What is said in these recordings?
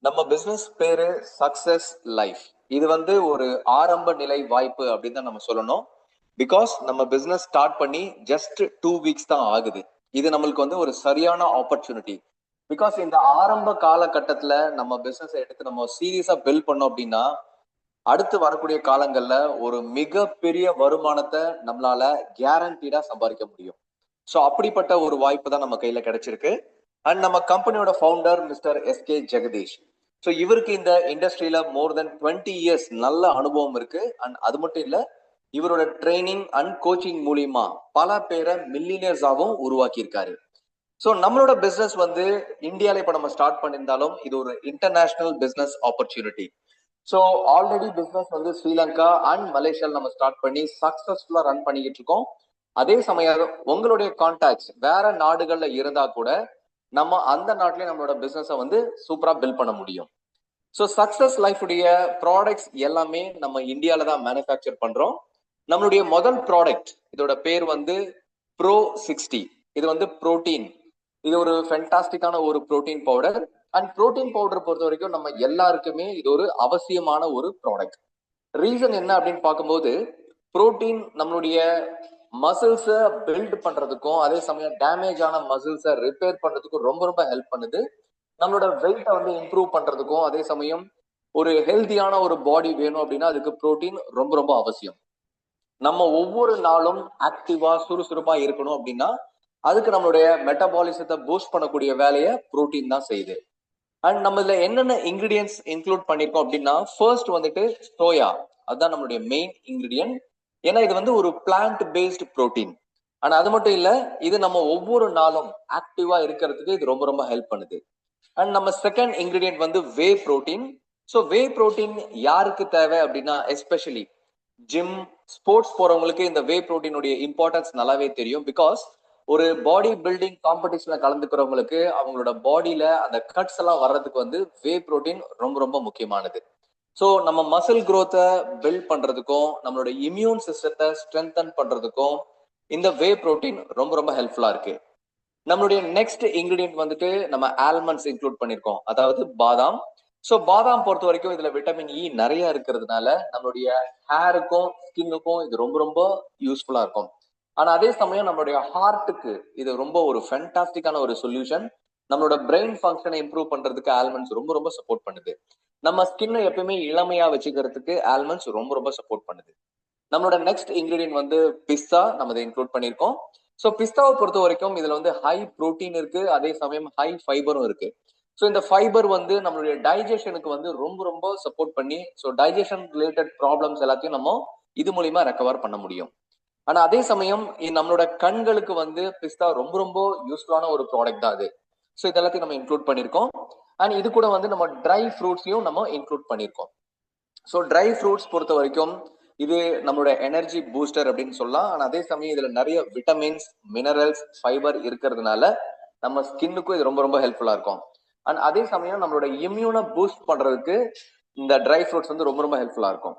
நம்ம பிசினஸ் பேரு success life. இது ஒரு ஆரம்ப நிலை வாய்ப்பு அப்படின்னு தான் நம்ம சொல்லணும். பிகாஸ் நம்ம பிசினஸ் ஸ்டார்ட் பண்ணி ஜஸ்ட் 2 வீக்ஸ் தான் ஆகுது. இது நம்மளுக்கு ஒரு சரியான ஆப்பர்ச்சுனிட்டி. பிகாஸ் இந்த ஆரம்ப காலகட்டத்துல நம்ம பிசினஸ் எடுத்து நம்ம சீரியஸா பில்ட் பண்ணோம் அப்படின்னா அடுத்து வரக்கூடிய காலங்கள்ல ஒரு மிகப்பெரிய வருமானத்தை நம்மளால கேரண்டீடா சம்பாதிக்க முடியும். ஸோ அப்படிப்பட்ட ஒரு வாய்ப்பு தான் நம்ம கையில கிடைச்சிருக்கு. அண்ட் நம்ம கம்பெனியோட founder mister SK Jagadish. So இவருக்கு இந்த இண்டஸ்ட்ரியில மோர் தென் 20 years நல்ல அனுபவம் இருக்கு. அண்ட் அது மட்டும் இல்ல, இவரோட ட்ரைனிங் அண்ட் கோச்சிங் மூலியமா பல பேரை மில்லியனர்ஸாகவும் உருவாக்கி இருக்காரு. ஸோ நம்மளோட பிசினஸ் இந்தியால இப்ப நம்ம ஸ்டார்ட் பண்ணியிருந்தாலும் இது ஒரு international business opportunity. So already business Sri Lanka and மலேசியால நம்ம ஸ்டார்ட் பண்ணி சக்சஸ்ஃபுல்லா ரன் பண்ணிக்கிட்டு இருக்கோம். அதே சமயம் உங்களுடைய கான்டாக்ட்ஸ் வேற நாடுகள்ல இருந்தா கூட நம்ம அந்த நாட்டிலே நம்மளோட பிசினஸை சூப்பரா பில்ட் பண்ண முடியும். ஸோ சக்சஸ் லைஃப் உடைய ப்ராடக்ட்ஸ் எல்லாமே நம்ம இந்தியால தான் மேனுஃபேக்சர் பண்றோம். நம்மளுடைய முதல் ப்ராடக்ட் இதோட பேர் ப்ரோ 60. இது புரோட்டீன். இது ஒரு ஃபென்டாஸ்டிக்கான ஒரு protein powder. And protein powder பொறுத்த வரைக்கும் நம்ம எல்லாருக்குமே இது ஒரு அவசியமான ஒரு ப்ராடக்ட். ரீசன் என்ன அப்படின்னு பார்க்கும்போது, புரோட்டீன் நம்மளுடைய மசில்ஸை பில்ட் பண்றதுக்கும் அதே சமயம் டேமேஜ் ஆன மசில்ஸை ரிப்பேர் பண்றதுக்கும் ரொம்ப ரொம்ப ஹெல்ப் பண்ணுது. நம்மளோட வெயிட்டை இம்ப்ரூவ் பண்றதுக்கும் அதே சமயம் ஒரு ஹெல்த்தியான ஒரு பாடி வேணும் அப்படின்னா அதுக்கு புரோட்டீன் ரொம்ப ரொம்ப அவசியம். நம்ம ஒவ்வொரு நாளும் ஆக்டிவா சுறுசுறுப்பா இருக்கணும் அப்படின்னா அதுக்கு நம்மளுடைய மெட்டபாலிசத்தை பூஸ்ட் பண்ணக்கூடிய வேலையை புரோட்டீன் தான் செய்யுது. அண்ட் நம்ம இதுல என்னென்ன இன்கிரீடியன்ஸ் இன்க்ளூட் பண்ணிருக்கோம் அப்படின்னா, ஃபர்ஸ்ட் சோயா. அதுதான் நம்மளுடைய மெயின் இன்கிரீடியன்ட். ஏன்னா இது ஒரு பிளான்ட் பேஸ்ட் புரோட்டீன். ஆனா அது மட்டும் இல்ல, இது நம்ம ஒவ்வொரு நாளும் ஆக்டிவா இருக்கிறதுக்கு இது ரொம்ப ரொம்ப ஹெல்ப் பண்ணுது. அண்ட் நம்ம second ingredient whey protein. So whey protein யாருக்கு தேவை அப்படின்னா, எஸ்பெஷலி ஜிம் ஸ்போர்ட்ஸ் போறவங்களுக்கு இந்த வே புரோட்டீனுடைய இம்பார்ட்டன்ஸ் நல்லாவே தெரியும். பிகாஸ் ஒரு பாடி பில்டிங் காம்படிஷன்ல கலந்துக்கிறவங்களுக்கு அவங்களோட பாடியில அந்த கட்ஸ் எல்லாம் வர்றதுக்கு வே புரோட்டீன் ரொம்ப ரொம்ப முக்கியமானது. ஸோ நம்ம மசில் குரோத்தை பில்ட் பண்றதுக்கும் நம்மளோட இம்யூன் சிஸ்டத்தை ஸ்ட்ரென்தன் பண்றதுக்கும் இந்த வே புரோட்டீன் ரொம்ப ரொம்ப ஹெல்ப்ஃபுல்லா இருக்கு. நம்மளுடைய நெக்ஸ்ட் இன்கிரீடியன்ட் நம்ம ஆல்மண்ட்ஸ் இன்க்ளூட் பண்ணிருக்கோம், அதாவது பாதாம். ஸோ பாதாம் பொறுத்த வரைக்கும் இதுல விட்டமின் இ நிறைய இருக்கிறதுனால நம்மளுடைய ஹேருக்கும் ஸ்கின்னுக்கும் இது ரொம்ப ரொம்ப யூஸ்ஃபுல்லா இருக்கும். ஆனா அதே சமயம் நம்மளுடைய ஹார்ட்டுக்கு இது ரொம்ப ஒரு ஃபென்டாஸ்டிக்கான ஒரு சொல்யூஷன். நம்மளோட பிரெயின் ஃபங்க்ஷனை இம்ப்ரூவ் பண்றதுக்கு ஆல்மண்ட்ஸ் ரொம்ப ரொம்ப சப்போர்ட் பண்ணுது. நம்ம ஸ்கின்னை எப்பயுமே இளமையா வச்சுக்கிறதுக்கு ஆல்மண்ட்ஸ் ரொம்ப ரொம்ப சப்போர்ட் பண்ணுது. நம்மளோட நெக்ஸ்ட் இன்கிரீடியன்ட் பிஸ்தா நம்ம இதை இன்க்ளூட் பண்ணிருக்கோம். ஸோ பிஸ்தாவை பொறுத்த வரைக்கும் இதுல ஹை புரோட்டீன் இருக்கு, அதே சமயம் ஹை ஃபைபரும் இருக்கு. ஸோ இந்த ஃபைபர் நம்மளுடைய டைஜஷனுக்கு ரொம்ப ரொம்ப சப்போர்ட் பண்ணி ஸோ டைஜஷன் ரிலேட்டட் ப்ராப்ளம்ஸ் எல்லாத்தையும் நம்ம இது மூலியமா ரெக்கவர் பண்ண முடியும். ஆனா அதே சமயம் நம்மளோட கண்களுக்கு பிஸ்தா ரொம்ப ரொம்ப யூஸ்ஃபுல்லான ஒரு ப்ராடக்ட் தான் அது. ஸோ இதெல்லாத்தையும் நம்ம இன்க்ளூட் பண்ணிருக்கோம். அண்ட் இது கூட நம்ம ட்ரை ஃப்ரூட்ஸையும் நம்ம இன்க்ளூட் பண்ணிருக்கோம். ஸோ ட்ரை ஃப்ரூட்ஸ் பொறுத்த வரைக்கும் இது நம்மளோட எனர்ஜி பூஸ்டர் அப்படின்னு சொல்லலாம். ஆனா அதே சமயம் இதுல நிறைய விட்டமின்ஸ், மினரல்ஸ், ஃபைபர் இருக்கிறதுனால நம்ம ஸ்கின்னுக்கும் இது ரொம்ப ரொம்ப ஹெல்ப்ஃபுல்லா இருக்கும். அண்ட் அதே சமயம் நம்மளோட இம்யூனை பூஸ்ட் பண்றதுக்கு இந்த ட்ரை ஃப்ரூட்ஸ் ரொம்ப ரொம்ப ஹெல்ப்ஃபுல்லா இருக்கும்.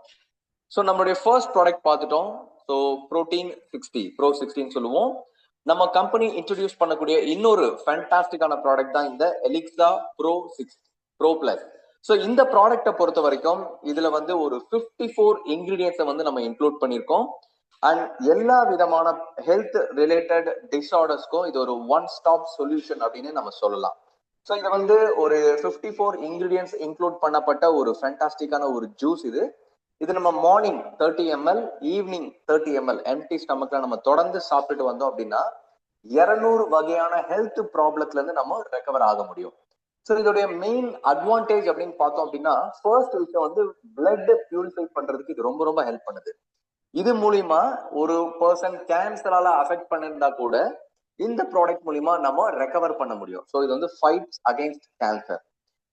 ஸோ நம்மளுடைய ஃபர்ஸ்ட் ப்ராடக்ட் பார்த்துட்டோம். ஸோ ப்ரோட்டீன் 60, ப்ரோ 60 சொல்லுவோம். நம்ம கம்பெனி இன்ட்ரடியூஸ் பண்ணக்கூடிய இன்னொரு ஃபேண்டாஸ்டிக்கான ப்ராடக்ட் தான் இந்த எலிக்ஸா ப்ரோ 6 ப்ரோ பிளஸ். ஸோ இந்த ப்ராடக்டை பொறுத்த வரைக்கும் இதுல ஒரு 54 இன்கிரீடியன்ஸை நம்ம இன்க்ளூட் பண்ணியிருக்கோம். அண்ட் எல்லா விதமான ஹெல்த் ரிலேட்டட் டிஸார்டர்ஸ்க்கும் இது ஒரு ஒன் ஸ்டாப் சொல்யூஷன் அப்படின்னு நம்ம சொல்லலாம். ஸோ இது ஒரு 54 இன்கிரீடியன்ஸ் இன்க்ளூட் பண்ணப்பட்ட ஒரு ஃபேண்டாஸ்டிக்கான ஒரு ஜூஸ் இது. இது நம்ம morning 30 ml, evening 30 ml empty ஸ்டமக்ல நம்ம தொடர்ந்து சாப்பிட்டுட்டு வந்தோம் அப்படின்னா 200 வகையான ஹெல்த் ப்ராப்ளத்துல இருந்து நம்ம ரெக்கவர் ஆக முடியும். ஸோ இதோடைய மெயின் அட்வான்டேஜ் அப்படின்னு பார்த்தோம் அப்படின்னா, ஃபர்ஸ்ட் விஷயம் பிளட் பியூரிஃபை பண்றதுக்கு இது ரொம்ப ரொம்ப ஹெல்ப் பண்ணுது. இது மூலியமா ஒரு பர்சன் கேன்சரால அஃபெக்ட் பண்ணிருந்தா கூட இந்த ப்ராடக்ட் மூலியமா நம்ம ரெக்கவர் பண்ண முடியும். ஸோ இது ஃபைட்ஸ் அகைன்ஸ்ட் கேன்சர்.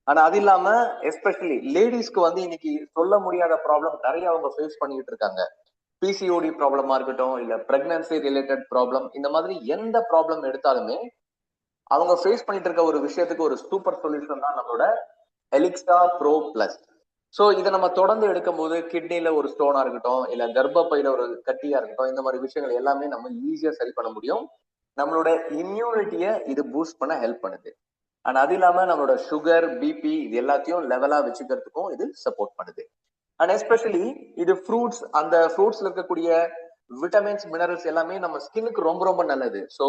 ஆனா அது இல்லாம எஸ்பெஷலி லேடிஸ்க்கு இன்னைக்கு சொல்ல முடியாத ப்ராப்ளம் நிறைய அவங்க ஃபேஸ் பண்ணிட்டு இருக்காங்க. பிசிஓடி ப்ராப்ளமா இருக்கட்டும், இல்ல பிரெக்னன்சி ரிலேட்டட் ப்ராப்ளம், இந்த மாதிரி எந்த ப்ராப்ளம் எடுத்தாலுமே அவங்க ஃபேஸ் பண்ணிட்டு இருக்க ஒரு விஷயத்துக்கு ஒரு சூப்பர் சொல்யூஷன் தான் நம்மளோட எலிக்ஸா ப்ரோ பிளஸ். ஸோ இதை நம்ம தொடர்ந்து எடுக்கும் போது கிட்னில ஒரு ஸ்டோனா இருக்கட்டும், இல்ல கர்ப்பப்பையில ஒரு கட்டியா இருக்கட்டும், இந்த மாதிரி விஷயங்கள் எல்லாமே நம்ம ஈஸியா சரி பண்ண முடியும். நம்மளோட இம்யூனிட்டியை இது பூஸ்ட் பண்ண ஹெல்ப் பண்ணுது. அண்ட் அது இல்லாம நம்மளோட சுகர், பிபி இது எல்லாத்தையும் லெவலா வச்சுக்கிறதுக்கும் இது சப்போர்ட் பண்ணுது. அண்ட் எஸ்பெஷலி இது ஃப்ரூட்ஸ், அந்த ஃப்ரூட்ஸ்ல இருக்கக்கூடிய விட்டமின்ஸ், மினரல்ஸ் எல்லாமே நம்ம ஸ்கின்னுக்கு ரொம்ப ரொம்ப நல்லது. So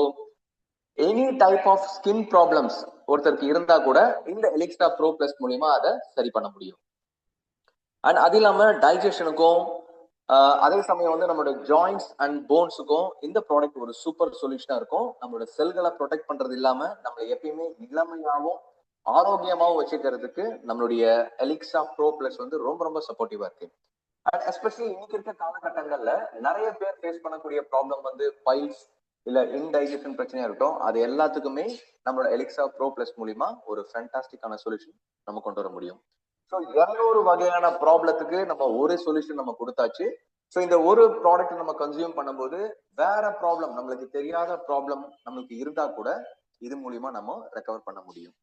any type of skin problems ஒருத்தருக்கு இருந்தா கூட இந்த எலிக்ஸ்ட்ரா ப்ரோ பிளஸ் மூலியமா அதை சரி பண்ண முடியும். அண்ட் அது இல்லாம டைஜஷனுக்கும் அதே சமயம் வந்து நம்மளோட ஜாயிண்ட்ஸ் அண்ட் போன்ஸுக்கும் இந்த ப்ராடக்ட் ஒரு சூப்பர் சொல்யூஷனா இருக்கும். நம்மளோட செல்களை ப்ரொடெக்ட் பண்றது இல்லாம நம்ம எப்பயுமே இளமையாவும் ஆரோக்கியமாவும் வச்சுக்கிறதுக்கு நம்மளுடைய எலிக்ஸா ப்ரோ பிளஸ் வந்து ரொம்ப ரொம்ப சப்போர்ட்டிவா இருக்கு. அண்ட் எஸ்பெஷலி இன்னைக்கு இருக்க காலகட்டங்கள்ல நிறைய பேர் ஃபேஸ் பண்ணக்கூடிய ப்ராப்ளம் வந்து பைல்ஸ் இல்ல இன்டைஜஷன் பிரச்சனையா இருக்கட்டும், அது எல்லாத்துக்குமே நம்மளோட எலிக்ஸா ப்ரோ பிளஸ் மூலியமா ஒரு ஃபேண்டாஸ்டிக்கான சொல்யூஷன் நம்ம கொண்டு வர முடியும். ஸோ 200 வகையான ப்ராப்ளத்துக்கு நம்ம ஒரு சொல்யூஷன் நம்ம கொடுத்தாச்சு. ஸோ இந்த ஒரு ப்ராடக்ட் நம்ம கன்சியூம் பண்ணும்போது வேற ப்ராப்ளம், நம்மளுக்கு தெரியாத ப்ராப்ளம் நம்மளுக்கு இருந்தா கூட இது மூலியமா நம்ம ரெக்கவர் பண்ண முடியும்.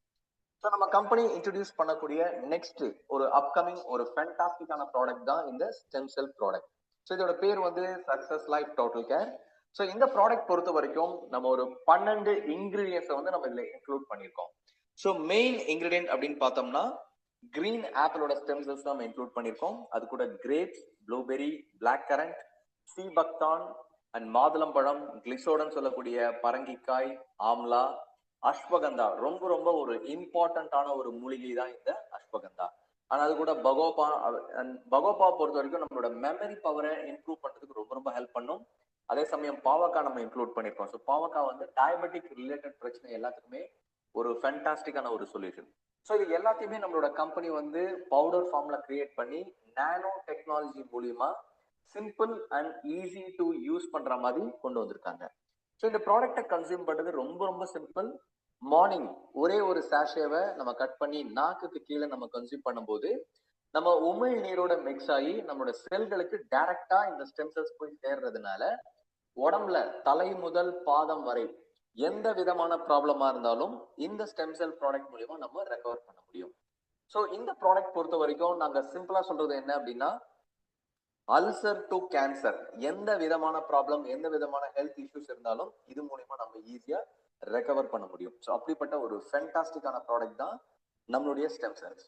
ஸோ நம்ம கம்பெனி இன்ட்ரடியூஸ் பண்ணக்கூடிய நெக்ஸ்ட் ஒரு அப்கமிங் ஒரு ஃபேண்டாஸ்டிக்கான ப்ராடக்ட் தான் இந்த ஸ்டெம் செல் ப்ராடக்ட். ஸோ இதோட பேர் வந்து success life total care. So இந்த ப்ராடக்ட் பொறுத்த வரைக்கும் நம்ம ஒரு 12 இன்கிரீடியன்ஸை வந்து நம்ம இதுல இன்க்ளூட் பண்ணியிருக்கோம். ஸோ மெயின் இன்கிரீடியன்ட் அப்படின்னு பார்த்தோம்னா கிரீன் ஆப்பிளோட ஸ்டெம் செல்ஸ் தான் நம்ம இன்க்ளூட் பண்ணியிருக்கோம். அது கூட grapes, blueberry, black currant, sea buckthorn and மாதுளம்பழம், கிளிசோடன் சொல்லக்கூடிய பரங்கிக்காய், ஆம்லா, அஸ்வகந்தா ரொம்ப ரொம்ப ஒரு இம்பார்ட்டன்டான ஒரு மூலிகை தான் இந்த அஸ்வகந்தா. ஆனா அது கூட பகோபா. பகோபா பொறுத்த வரைக்கும் நம்மளோட மெமரி பவரை இம்ப்ரூவ் பண்றதுக்கு ரொம்ப ரொம்ப ஹெல்ப் பண்ணும். அதே சமயம் பாவக்காய் நம்ம இன்க்ளூட் பண்ணிருக்கோம். ஸோ பாவக்காய் வந்து டயபெட்டிக் ரிலேட்டட் பிரச்சனை எல்லாத்துக்குமே ஒரு ஃபேண்டாஸ்டிக்கான ஒரு சொல்யூஷன். ஸோ இது எல்லாத்தையுமே நம்மளோட கம்பெனி வந்து பவுடர் ஃபார்ம்ல கிரியேட் பண்ணி நானோ டெக்னாலஜி மூலியமா simple and easy to use பண்ற மாதிரி கொண்டு வந்திருக்காங்க. ஸோ இந்த ப்ராடக்டை கன்சியூம் பண்றது ரொம்ப ரொம்ப சிம்பிள். மார்னிங் ஒரே ஒரு சாஷேவை நம்ம கட் பண்ணி நாக்குக்கு கீழே நம்ம கன்சியூம் பண்ணும்போது நம்ம உமிழ் நீரோட மிக்ஸ் ஆகி நம்மளோட செல்களுக்கு டைரக்டா இந்த ஸ்டெம் செல்ஸ் போய் சேர்றதுனால உடம்புல தலை முதல் பாதம் வரை எந்த விதமான ப்ராப்ளமா இருந்தாலும் இந்த ஸ்டெம் செல் ப்ராடக்ட் மூலியமா நம்ம ரெக்கவர் பண்ண முடியும். ஸோ இந்த ப்ராடக்ட் பொறுத்த வரைக்கும் நாங்க சிம்பிளா சொல்றது என்ன அப்படின்னா, அல்சர் டு கேன்சர் எந்த விதமான ப்ராப்ளம், எந்த விதமான ஹெல்த் இஷ்யூஸ் இருந்தாலும் இது மூலியமா நம்ம ஈஸியா ரெக்கவர் பண்ண முடியும். ஸோ அப்படிப்பட்ட ஒரு ஃபேண்டாஸ்டிக்கான ப்ராடக்ட் தான் நம்மளுடைய ஸ்டெம் செல்ஸ்.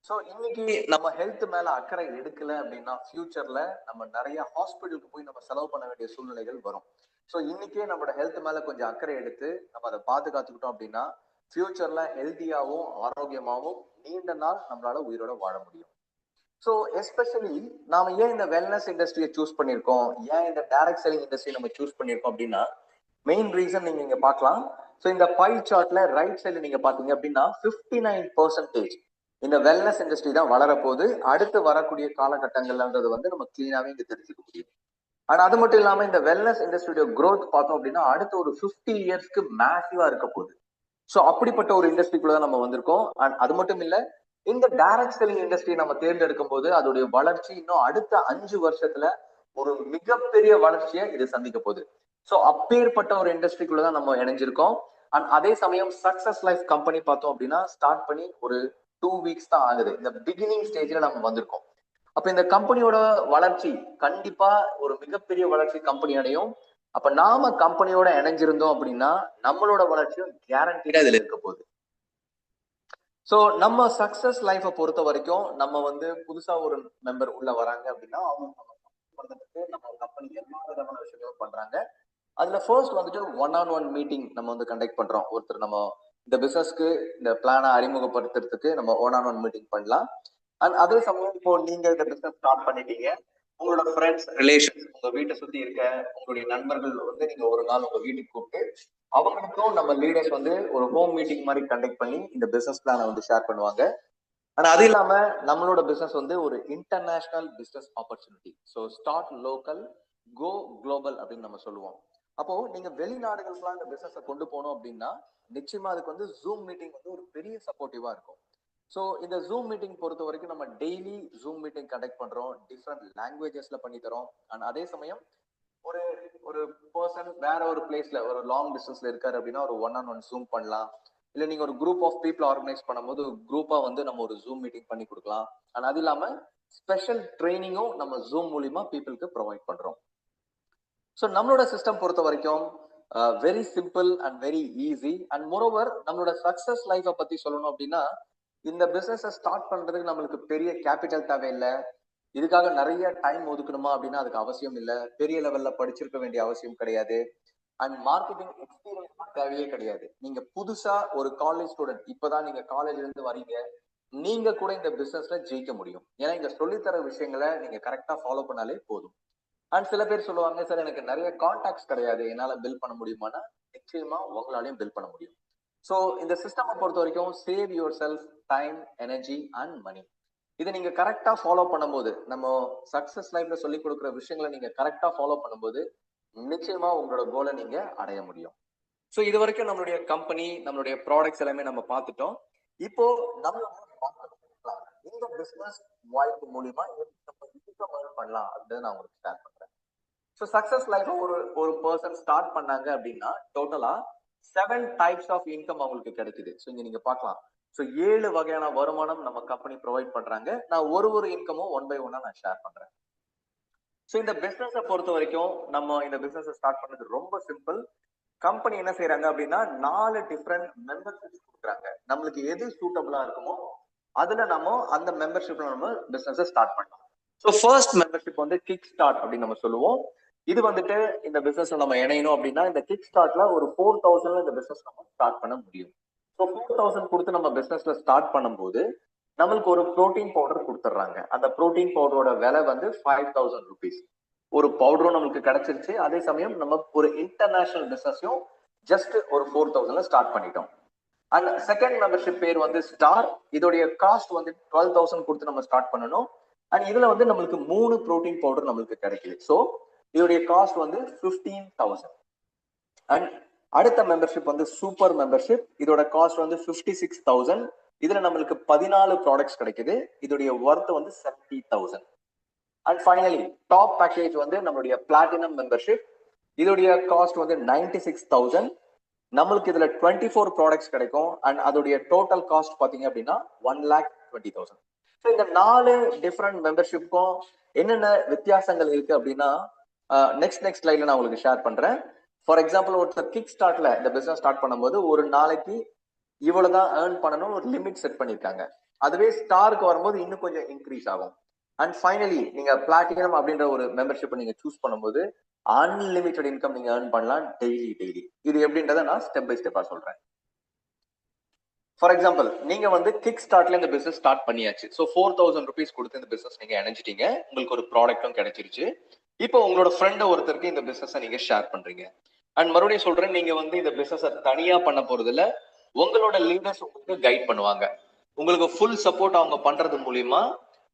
ஸோ இன்னைக்கு நம்ம ஹெல்த் மேல அக்கறை எடுக்கல அப்படின்னா ஃபியூச்சர்ல நம்ம நிறைய ஹாஸ்பிட்டலுக்கு போய் நம்ம செலவு பண்ண வேண்டிய சூழ்நிலைகள் வரும். ஸோ இன்னைக்கே நம்மளோட ஹெல்த் மேல கொஞ்சம் அக்கறை எடுத்து நம்ம அதை பாதுகாத்துக்கிட்டோம் அப்படின்னா ஃபியூச்சர்ல ஹெல்த்தியாவும் ஆரோக்கியமாவும் நீண்ட நாள் நம்மளால உயிரோட வாழ முடியும். ஸோ எஸ்பெஷலி நாம ஏன் இந்த வெல்னஸ் இண்டஸ்ட்ரியை சூஸ் பண்ணியிருக்கோம், ஏன் இந்த டைரக்ட் செல்லிங் இண்டஸ்ட்ரி நம்ம சூஸ் பண்ணியிருக்கோம் அப்படின்னா மெயின் ரீசன் நீங்க இங்க பார்க்கலாம். ஸோ இந்த பை சார்ட்ல ரைட் சைடு நீங்க பாத்தீங்க அப்படின்னா 59% இந்த வெல்னஸ் இண்டஸ்ட்ரி தான் வளரப்போகுது அடுத்து வரக்கூடிய காலகட்டங்கள்ன்றது வந்து நம்ம கிளீனாவே இங்க தெரிஞ்சுக்க முடியும். ஆனா அது மட்டும் இல்லாம இந்த வெல்னஸ் இண்டஸ்ட்ரியோட growth பார்த்தோம் அப்படின்னா அடுத்த ஒரு 50 இயர்ஸ்க்கு மேசிவா இருக்க போகுது. ஸோ அப்படிப்பட்ட ஒரு இண்டஸ்ட்ரிக்குள்ள தான் நம்ம வந்திருக்கோம். அண்ட் அது மட்டும் இல்ல, இந்த டைரக்ட் செல்லிங் இண்டஸ்ட்ரி நம்ம தேர்ந்தெடுக்கும் போது அதோடைய வளர்ச்சி இன்னும் அடுத்த 5 வருஷத்துல ஒரு மிகப்பெரிய வளர்ச்சியை இது சந்திக்க போகுது. ஸோ அப்பேற்பட்ட ஒரு இண்டஸ்ட்ரிக்குள்ளதான் நம்ம இணைஞ்சிருக்கோம். அண்ட் அதே சமயம் சக்சஸ் லைஃப் கம்பெனி பார்த்தோம் அப்படின்னா ஸ்டார்ட் பண்ணி ஒரு 2 வீக்ஸ் தான் ஆகுது. இந்த பிகினிங் ஸ்டேஜ்ல நம்ம வந்திருக்கோம். அப்ப இந்த கம்பெனியோட வளர்ச்சி கண்டிப்பா ஒரு மிகப்பெரிய வளர்ச்சி கம்பெனி அடையும். அப்ப நாம கம்பெனியோட இணைஞ்சிருந்தோம் அப்படின்னா நம்மளோட வளர்ச்சியும் கேரண்டீடா இதுல இருக்க போகுது. சோ நம்ம சக்சஸ் லைஃபை பொறுத்த வரைக்கும் நம்ம வந்து புதுசா ஒரு மெம்பர் உள்ள வராங்க அப்படின்னா அவங்க நம்ம கம்பெனி எல்லா விதமான விஷயங்களும் பண்றாங்க. அதுல ஃபர்ஸ்ட் வந்துட்டு 1-on-1 மீட்டிங் நம்ம வந்து கண்டக்ட் பண்றோம். ஒருத்தர் நம்ம இந்த பிசினஸ்க்கு இந்த பிளானை அறிமுகப்படுத்துறதுக்கு நம்ம 1-on-1 மீட்டிங் பண்ணலாம். அண்ட் அதே சமயம் இப்போ நீங்க இந்த பிசினஸ் ஸ்டார்ட் பண்ணிட்டீங்க, உங்களோட ஃப்ரெண்ட்ஸ் ரிலேஷன்ஸ் உங்க வீட்டை சுத்தி இருக்க உங்களுடைய நண்பர்கள் வந்து நீங்க ஒரு நாள் உங்க வீட்டுக்கு கூப்பிட்டு அவங்களுக்கும் நம்ம லீடர்ஸ் வந்து ஒரு ஹோம் மீட்டிங் மாதிரி கண்டக்ட் பண்ணி இந்த பிசினஸ் பிளானை வந்து ஷேர் பண்ணுவாங்க. ஆனா அது இல்லாம நம்மளோட பிசினஸ் வந்து ஒரு international business opportunity. So start local go global அப்படின்னு நம்ம சொல்லுவோம். அப்போ நீங்க வெளிநாடுகளுக்குலாம் இந்த பிசினஸை கொண்டு போனோம் அப்படின்னா நிச்சயமா அதுக்கு வந்து ஜூம் மீட்டிங் வந்து ஒரு பெரிய சப்போர்ட்டிவா இருக்கும். ஸோ இந்த ஜூம் மீட்டிங் பொறுத்த வரைக்கும் நம்ம டெய்லி ஜூம் மீட்டிங் கண்டக்ட் பண்றோம், டிஃப்ரெண்ட் லாங்குவேஜஸ்ல பண்ணி தரோம். அண்ட் அதே சமயம் ஒரு ஒரு பர்சன் வேற ஒரு பிளேஸ்ல ஒரு லாங் டிஸ்டன்ஸ்ல இருக்காரு அப்படின்னா ஒரு 1-on-1 ஜூம் பண்ணலாம். இல்ல நீங்க ஒரு குரூப் ஆஃப் பீப்புள் ஆர்கனைஸ் பண்ணும்போது குரூப்பா வந்து நம்ம ஒரு ஜூம் மீட்டிங் பண்ணி கொடுக்கலாம். அண்ட் அது இல்லாம ஸ்பெஷல் ட்ரைனிங்கும் நம்ம ஜூம் மூலியமா பீப்புளுக்கு ப்ரொவைட் பண்றோம். ஸோ நம்மளோட சிஸ்டம் பொறுத்த வரைக்கும் very simple and very easy. And moreover நம்மளோட சக்சஸ் லைஃபை பத்தி சொல்லணும் அப்படின்னா, இந்த பிசினஸ் ஸ்டார்ட் பண்றதுக்கு நம்மளுக்கு பெரிய கேபிட்டல் தேவையில்லை. இதுக்காக நிறைய டைம் ஒதுக்கணுமா அப்படின்னா அதுக்கு அவசியம் இல்லை. பெரிய லெவல்ல படிச்சிருக்க வேண்டிய அவசியம் கிடையாது. அண்ட் மார்க்கெட்டிங் எக்ஸ்பீரியன்ஸ் தேவையே கிடையாது. நீங்க புதுசா ஒரு காலேஜ் ஸ்டூடெண்ட், இப்பதான் நீங்க காலேஜ்ல இருந்து வரீங்க, நீங்க கூட இந்த பிசினஸ்ல ஜெயிக்க முடியும். ஏன்னா இங்க சொல்லித்தர விஷயங்களை நீங்க கரெக்டா ஃபாலோ பண்ணாலே போதும். அண்ட் சில பேர் சொல்லுவாங்க, சார் எனக்கு நிறைய கான்டாக்ட்ஸ் கிடையாது, என்னால பில் பண்ண முடியுமானா நிச்சயமா உங்களாலையும் பில் பண்ண முடியும். ஸோ இந்த சிஸ்டம் பொறுத்த வரைக்கும் save yourself time, energy and money. இதை நீங்க கரெக்டா ஃபாலோ பண்ணும்போது, நம்ம சக்சஸ் லைஃப்ல சொல்லி கொடுக்குற விஷயங்களை நீங்க கரெக்டா ஃபாலோ பண்ணும்போது நிச்சயமா உங்களோட கோலை நீங்க அடைய முடியும். ஸோ இது வரைக்கும் நம்மளுடைய கம்பெனி, நம்மளுடைய ப்ராடக்ட்ஸ் எல்லாமே நம்ம பார்த்துட்டோம். இப்போ நம்ம இந்த பிசினஸ் வாய்ப்பு மூலியமா பண்ணலாம் அப்படின்னு நான் உங்களுக்கு ஷேர் பண்றேன். ஸோ சக்சஸ் லைஃப் ஒரு பர்சன் ஸ்டார்ட் பண்ணாங்க அப்படின்னா டோட்டலா 7 டைப்ஸ் ஆஃப் இன்கம் அவங்களுக்கு கிடைக்குது. ஸோ இங்க நீங்க பார்க்கலாம். ஸோ 7 வகையான வருமானம் நம்ம கம்பெனி ப்ரொவைட் பண்றாங்க. நான் ஒரு இன்கமும் 1 by 1 நான் ஷேர் பண்றேன். ஸோ இந்த பிசினஸை பொறுத்த வரைக்கும் நம்ம இந்த பிசினஸ் ஸ்டார்ட் பண்ணது ரொம்ப சிம்பிள். கம்பெனி என்ன செய்யறாங்க அப்படின்னா 4 டிஃப்ரெண்ட் மெம்பர்ஷிப்ஸ் கொடுக்குறாங்க. நம்மளுக்கு எது சூட்டபிளா இருக்குமோ அதுல நம்ம அந்த மெம்பர்ஷிப்ல நம்ம பிசினஸ் ஸ்டார்ட் பண்ணலாம். ஸோ ஃபர்ஸ்ட் மெம்பர்ஷிப் வந்து கிக் ஸ்டார்ட் அப்படின்னு நம்ம சொல்லுவோம். இது வந்துட்டு இந்த பிசினஸ் நம்ம இணையணும் அப்படின்னா இந்த கிக் ஸ்டார்ட்ல ஒரு 4,000 இந்த பிசினஸ் நம்ம ஸ்டார்ட் பண்ண முடியும். ஸோ 4,000 கொடுத்து நம்ம பிசினஸ்ல ஸ்டார்ட் பண்ணும்போது நம்மளுக்கு ஒரு புரோட்டீன் பவுடர் கொடுத்துட்றாங்க. அந்த புரோட்டீன் பவுடரோட விலை வந்து 5,000 rupees. ஒரு பவுடரும் நம்மளுக்கு கிடைச்சிருச்சு. அதே சமயம் நம்ம ஒரு இன்டர்நேஷனல் பிசினஸையும் ஜஸ்ட் ஒரு 4,000 ஸ்டார்ட் பண்ணிட்டோம். அண்ட் செகண்ட் மெம்பர்ஷிப் பேர் வந்து ஸ்டார். இதோடைய காஸ்ட் வந்து 12,000 கொடுத்து நம்ம ஸ்டார்ட் பண்ணணும். அண்ட் இதுல வந்து நம்மளுக்கு 3 புரோட்டீன் பவுடர் நம்மளுக்கு கிடைக்குது. ஸோ இதோடைய காஸ்ட் வந்து 15,000. அண்ட் அடுத்த மெம்பர்ஷிப் வந்து சூப்பர் மெம்பர்ஷிப். இதோட காஸ்ட் வந்து 56,000. இதுல நம்மளுக்கு 14 ப்ராடக்ட்ஸ் கிடைக்குது. இதோடைய ஒர்த் வந்து 70,000. அண்ட் ஃபைனலி டாப் பேக்கேஜ் வந்து நம்மளுடைய பிளாட்டினம் மெம்பர்ஷிப். இதோடைய காஸ்ட் வந்து 96,000. நம்மளுக்கு இதுல 24 ப்ராடக்ட்ஸ் கிடைக்கும். அண்ட் அதோடைய டோட்டல் காஸ்ட் பாத்தீங்க அப்படின்னா 1,20,000. ஸோ இந்த 4 டிஃப்ரெண்ட் மெம்பர்ஷிப்க்கும் என்னென்ன வித்தியாசங்கள் இருக்கு அப்படின்னா நெக்ஸ்ட் ஸ்லைட்ல நான் உங்களுக்கு ஷேர் பண்றேன். ஃபார் எக்ஸாம்பிள் ஒருத்தர் கிக் ஸ்டார்ட்ல இந்த பிசினஸ் ஸ்டார்ட் பண்ணும்போது ஒரு நாளைக்கு இவ்வளவுதான் ஏர்ன் பண்ணணும் ஒரு லிமிட் செட் பண்ணிருக்காங்க. அதுவே ஸ்டாருக்கு வரும்போது இன்னும் கொஞ்சம் இன்க்ரீஸ் ஆகும். அண்ட் ஃபைனலி நீங்க பிளாட்டினம் அப்படின்ற ஒரு மெம்பர்ஷிப் நீங்க சூஸ் பண்ணும்போது அன்லிமிட்டட் இன்கம் நீங்க ஏர்ன் பண்ணலாம் டெய்லி. இது எப்படின்றத நான் ஸ்டெப் பை ஸ்டெப்பா சொல்றேன். ஃபார் எக்ஸாம்பிள் நீங்க வந்து கிக் ஸ்டார்ட்ல இந்த பிசினஸ் ஸ்டார்ட் பண்ணியாச்சு. ஸோ 4,000 rupees கொடுத்து இந்த பிசினஸ் நீங்க இணைஞ்சிட்டீங்க. உங்களுக்கு ஒரு ப்ராடக்டும் கிடைச்சிருச்சு. இப்போ உங்களோட ஃப்ரெண்ட் ஒருத்தருக்கு இந்த பிசினஸ் நீங்க ஷேர் பண்றீங்க. அண்ட் மறுபடியும் சொல்றேன், நீங்க வந்து இந்த பிசினஸ் தனியா பண்ண போறது இல்ல, உங்களோட லீடர்ஸ் உங்களுக்கு கைட் பண்ணுவாங்க. உங்களுக்கு ஃபுல் சப்போர்ட் அவங்க பண்றது மூலியமா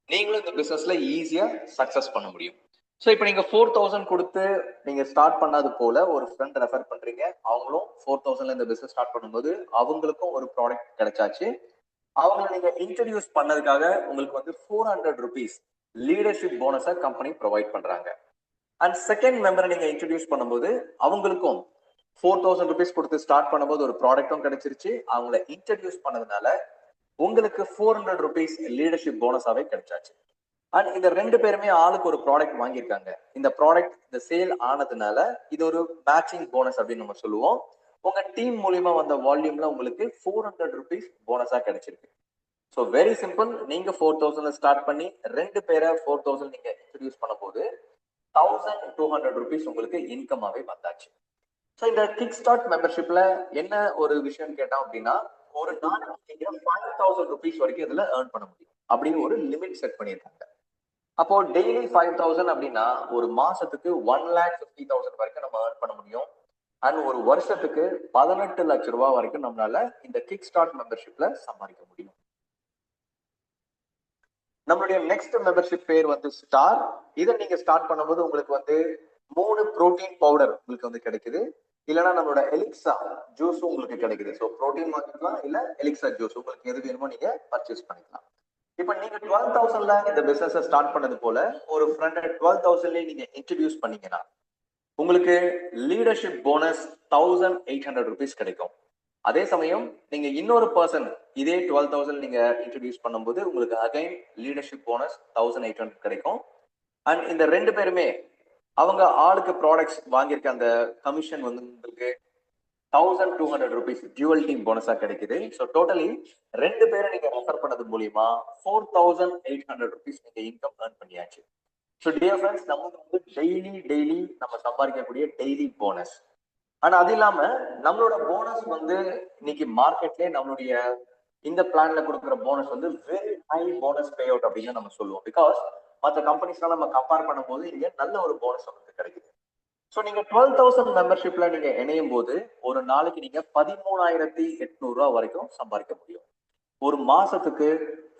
நீங்களும் இந்த பிசினஸ்ல ஈஸியா சக்சஸ் பண்ண முடியும். ஸோ இப்போ நீங்க 4,000 கொடுத்து நீங்க ஸ்டார்ட் பண்ணது போல ஒரு ஃப்ரெண்ட் ரெஃபர் பண்றீங்க. அவங்களும் 4,000 இந்த பிசினஸ் ஸ்டார்ட் பண்ணும்போது அவங்களுக்கும் ஒரு ப்ராடக்ட் கிடைச்சாச்சு. அவங்க நீங்க இன்ட்ரடியூஸ் பண்ணதுக்காக உங்களுக்கு வந்து 400 rupees லீடர்ஷிப் போனஸா கம்பெனி ப்ரொவைட் பண்றாங்க. அண்ட் செகண்ட் மெம்பரை நீங்க இன்ட்ரடியூஸ் பண்ணும்போது அவங்களுக்கும் 4,000 rupees கொடுத்து ஸ்டார்ட் பண்ணும்போது ஒரு ப்ராடக்டும் கிடைச்சிருச்சு. அவங்கள இன்ட்ரடியூஸ் பண்ணதுனால உங்களுக்கு 400 rupees லீடர்ஷிப் போனஸாவே கிடைச்சாச்சு. அண்ட் இந்த 2 பேருமே ஆளுக்கு ஒரு ப்ராடக்ட் வாங்கியிருக்காங்க. இந்த ப்ராடக்ட் இந்த சேல் ஆனதுனால இது ஒரு மேட்சிங் போனஸ் அப்படின்னு நம்ம சொல்லுவோம். உங்க டீம் மூலியமா வந்த வால்யூம்ல உங்களுக்கு 400 rupees போனஸா கிடைச்சிருக்கு. So very simple. நீங்க 4,000 ஸ்டார்ட் பண்ணி 2 பேரை 4,000 நீங்க இன்ட்ரடியூஸ் பண்ணும்போது 1,200 rupees உங்களுக்கு இன்கமாவே வந்தாச்சு. ஸோ இந்த கிக் ஸ்டார்ட் மெம்பர்ஷிப்ல என்ன ஒரு விஷயம் கேட்டோம் அப்படின்னா ஒரு நாளைக்கு நீங்க 5,000 rupees வரைக்கும் இதுல ஏர்ன் பண்ண முடியும் அப்படின்னு ஒரு லிமிட் செட் பண்ணியிருக்காங்க. அப்போ டெய்லி 5,000 அப்படின்னா ஒரு மாசத்துக்கு 1,50,000 வரைக்கும் நம்ம ஏர்ன் பண்ண முடியும். அண்ட் ஒரு வருஷத்துக்கு 18 லட்சம் ரூபாய் வரைக்கும் நம்மளால இந்த கிக் ஸ்டார்ட் மெம்பர்ஷிப்ல சம்பாதிக்க முடியும். நம்மளுடைய நெக்ஸ்ட் மெம்பர்ஷிப் பேர் வந்து ஸ்டார். இதை நீங்க ஸ்டார்ட் பண்ணும்போது உங்களுக்கு வந்து 3 புரோட்டீன் பவுடர் உங்களுக்கு வந்து கிடைக்குது. இல்லைன்னா நம்மளோட எலிக்ஸா ஜூஸும் உங்களுக்கு கிடைக்குது. ஸோ புரோட்டீன் வாங்கிக்கலாம், இல்ல எலிக்ஸா ஜூஸ் உங்களுக்கு எது வேணுமோ நீங்க பர்ச்சேஸ் பண்ணிக்கலாம். இப்ப நீங்க 12,000ல இந்த பிசினஸ் ஸ்டார்ட் பண்ணது போல ஒரு ஃப்ரெண்ட் 12,000 நீங்க இன்ட்ரடியூஸ் பண்ணீங்கன்னா உங்களுக்கு லீடர்ஷிப் போனஸ் 1,800 rupees கிடைக்கும். அதே சமயம் நீங்க இன்னொரு பர்சன் இதே 12,000 நீங்க இன்ட்ரடியூஸ் பண்ணும்போது உங்களுக்கு அகைன் லீடர்ஷிப் போனஸ் 1,800 கிடைக்கும். அண்ட் இந்த 2 பேருமே அவங்க ஆளுக்கு ப்ராடக்ட்ஸ் வாங்கியிருக்க அந்த கமிஷன் வந்து உங்களுக்கு 1200 rupees டியூவல் டீம் போனஸா கிடைக்குது. ஸோ டோட்டலி 2 பேரை நீங்க ரெஃபர் பண்ணது மூலியமா 4800 rupees நீங்க இன்கம் ஏர்ன் பண்ணியாச்சு. ஸோ டியர் ஃப்ரெண்ட்ஸ், நமக்கு வந்து டெய்லி நம்ம சம்பாதிக்கக்கூடிய டெய்லி போனஸ். ஆனா அது இல்லாம நம்மளோட போனஸ் வந்து இன்னைக்கு மார்க்கெட்லயே நம்மளுடைய இந்த பிளான்ல கொடுக்குற போனஸ் வந்து very high bonus pay out அப்படின்னு நம்ம சொல்லுவோம். பிகாஸ் மற்ற கம்பெனிஸ்லாம் நம்ம கம்பேர் பண்ணும்போது இங்க நல்ல ஒரு போனஸ் நமக்கு கிடைக்குது. ஸோ நீங்க 12,000 மெம்பர்ஷிப்ல நீங்க இணையும் போது ஒரு நாளைக்கு நீங்க 13,800 ரூபாய் வரைக்கும் சம்பாதிக்க முடியும். ஒரு மாசத்துக்கு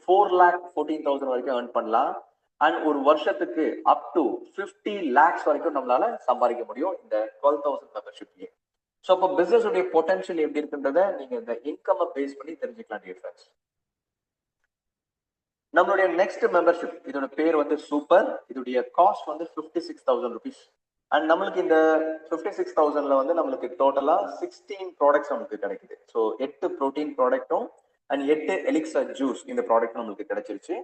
4,14,000 வரைக்கும் ஏர்ன் பண்ணலாம். அண்ட் ஒரு வருஷத்துக்கு அப் டு 50 lakhs வரைக்கும் நம்மளால சம்பாதிக்க முடியும் இந்த 12,000 மெம்பர்ஷிப்லயே. ஸோ அப்போ பிசினஸ் உடைய பொட்டன்ஷியல் எப்படி இருக்குன்றத நீங்க இந்த இன்கம் பேஸ் பண்ணி தெரிஞ்சுக்கலாம் டியர் ஃப்ரெண்ட்ஸ். நம்மளுடைய நெக்ஸ்ட் மெம்பர்ஷிப், இதோட பேர் வந்து சூப்பர். இதோடைய காஸ்ட் வந்து 56,000 rupees. அண்ட் நம்மளுக்கு இந்த 56,000ல வந்து நம்மளுக்கு டோட்டலா 16 ப்ராடக்ட்ஸ் நமக்கு கிடைக்குது. ஸோ 8 ப்ரோட்டீன் ப்ராடக்டும் அண்ட் 8 எலிக்சர் ஜூஸ் இந்த ப்ராடக்ட் நம்மளுக்கு கிடைச்சிருச்சு.